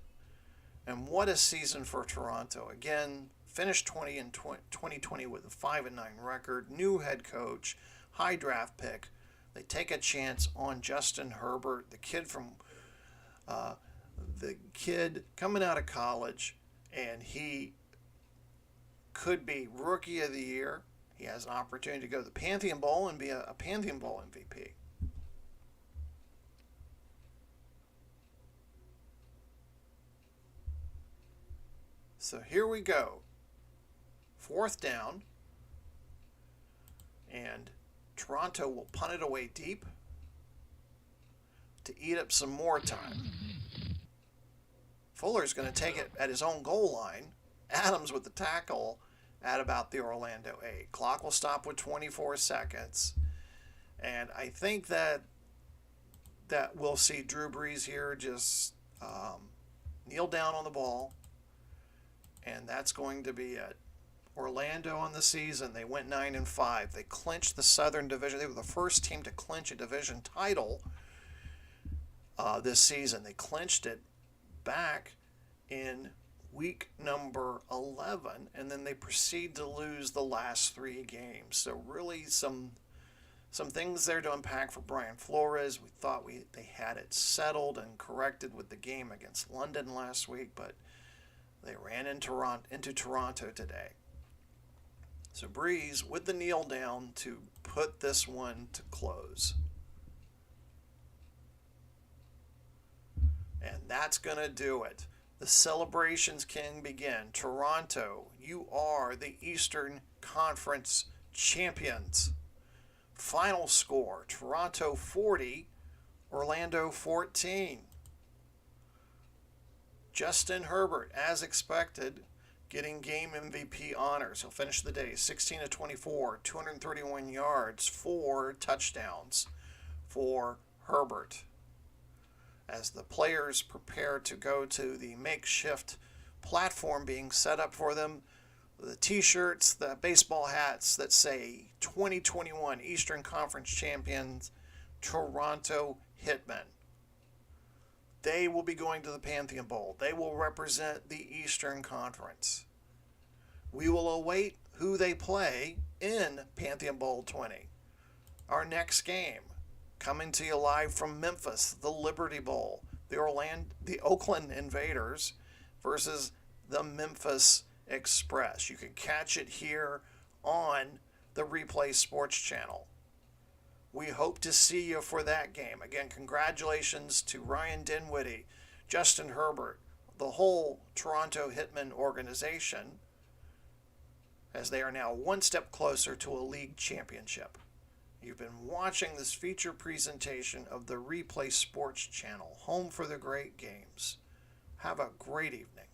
And what a season for Toronto. Again, finished 2020 with a 5-9 record. New head coach, high draft pick. They take a chance on Justin Herbert, the kid coming out of college, and he could be Rookie of the Year. He has an opportunity to go to the Pantheon Bowl and be a Pantheon Bowl MVP. So here we go. 4th down, and Toronto will punt it away deep to eat up some more time. Fuller's going to take it at his own goal line. Adams with the tackle at about the Orlando 8. Clock will stop with 24 seconds. And I think that we'll see Drew Brees here just kneel down on the ball. And that's going to be it. Orlando on the season, they went 9-5. They clinched the Southern Division. They were the first team to clinch a division title this season. They clinched it back in week number 11, and then they proceed to lose the last 3 games. So really some things there to unpack for Brian Flores. We thought they had it settled and corrected with the game against London last week, but they ran into Toronto today. So Brees with the kneel down to put this one to close. And that's going to do it. The celebrations can begin. Toronto, you are the Eastern Conference champions. Final score, Toronto 40, Orlando 14. Justin Herbert, as expected, getting game MVP honors. He'll finish the day 16-24, 231 yards, 4 touchdowns for Herbert. As the players prepare to go to the makeshift platform being set up for them, the t-shirts, the baseball hats that say 2021 Eastern Conference Champions, Toronto Hitmen. They will be going to the Pantheon Bowl. They will represent the Eastern Conference. We will await who they play in Pantheon Bowl 20. Our next game, coming to you live from Memphis, the Liberty Bowl, the Oakland Invaders versus the Memphis Express. You can catch it here on the Replay Sports Channel. We hope to see you for that game. Again, congratulations to Ryan Dinwiddie, Justin Herbert, the whole Toronto Hitmen organization, as they are now one step closer to a league championship. You've been watching this feature presentation of the Replay Sports Channel, home for the great games. Have a great evening.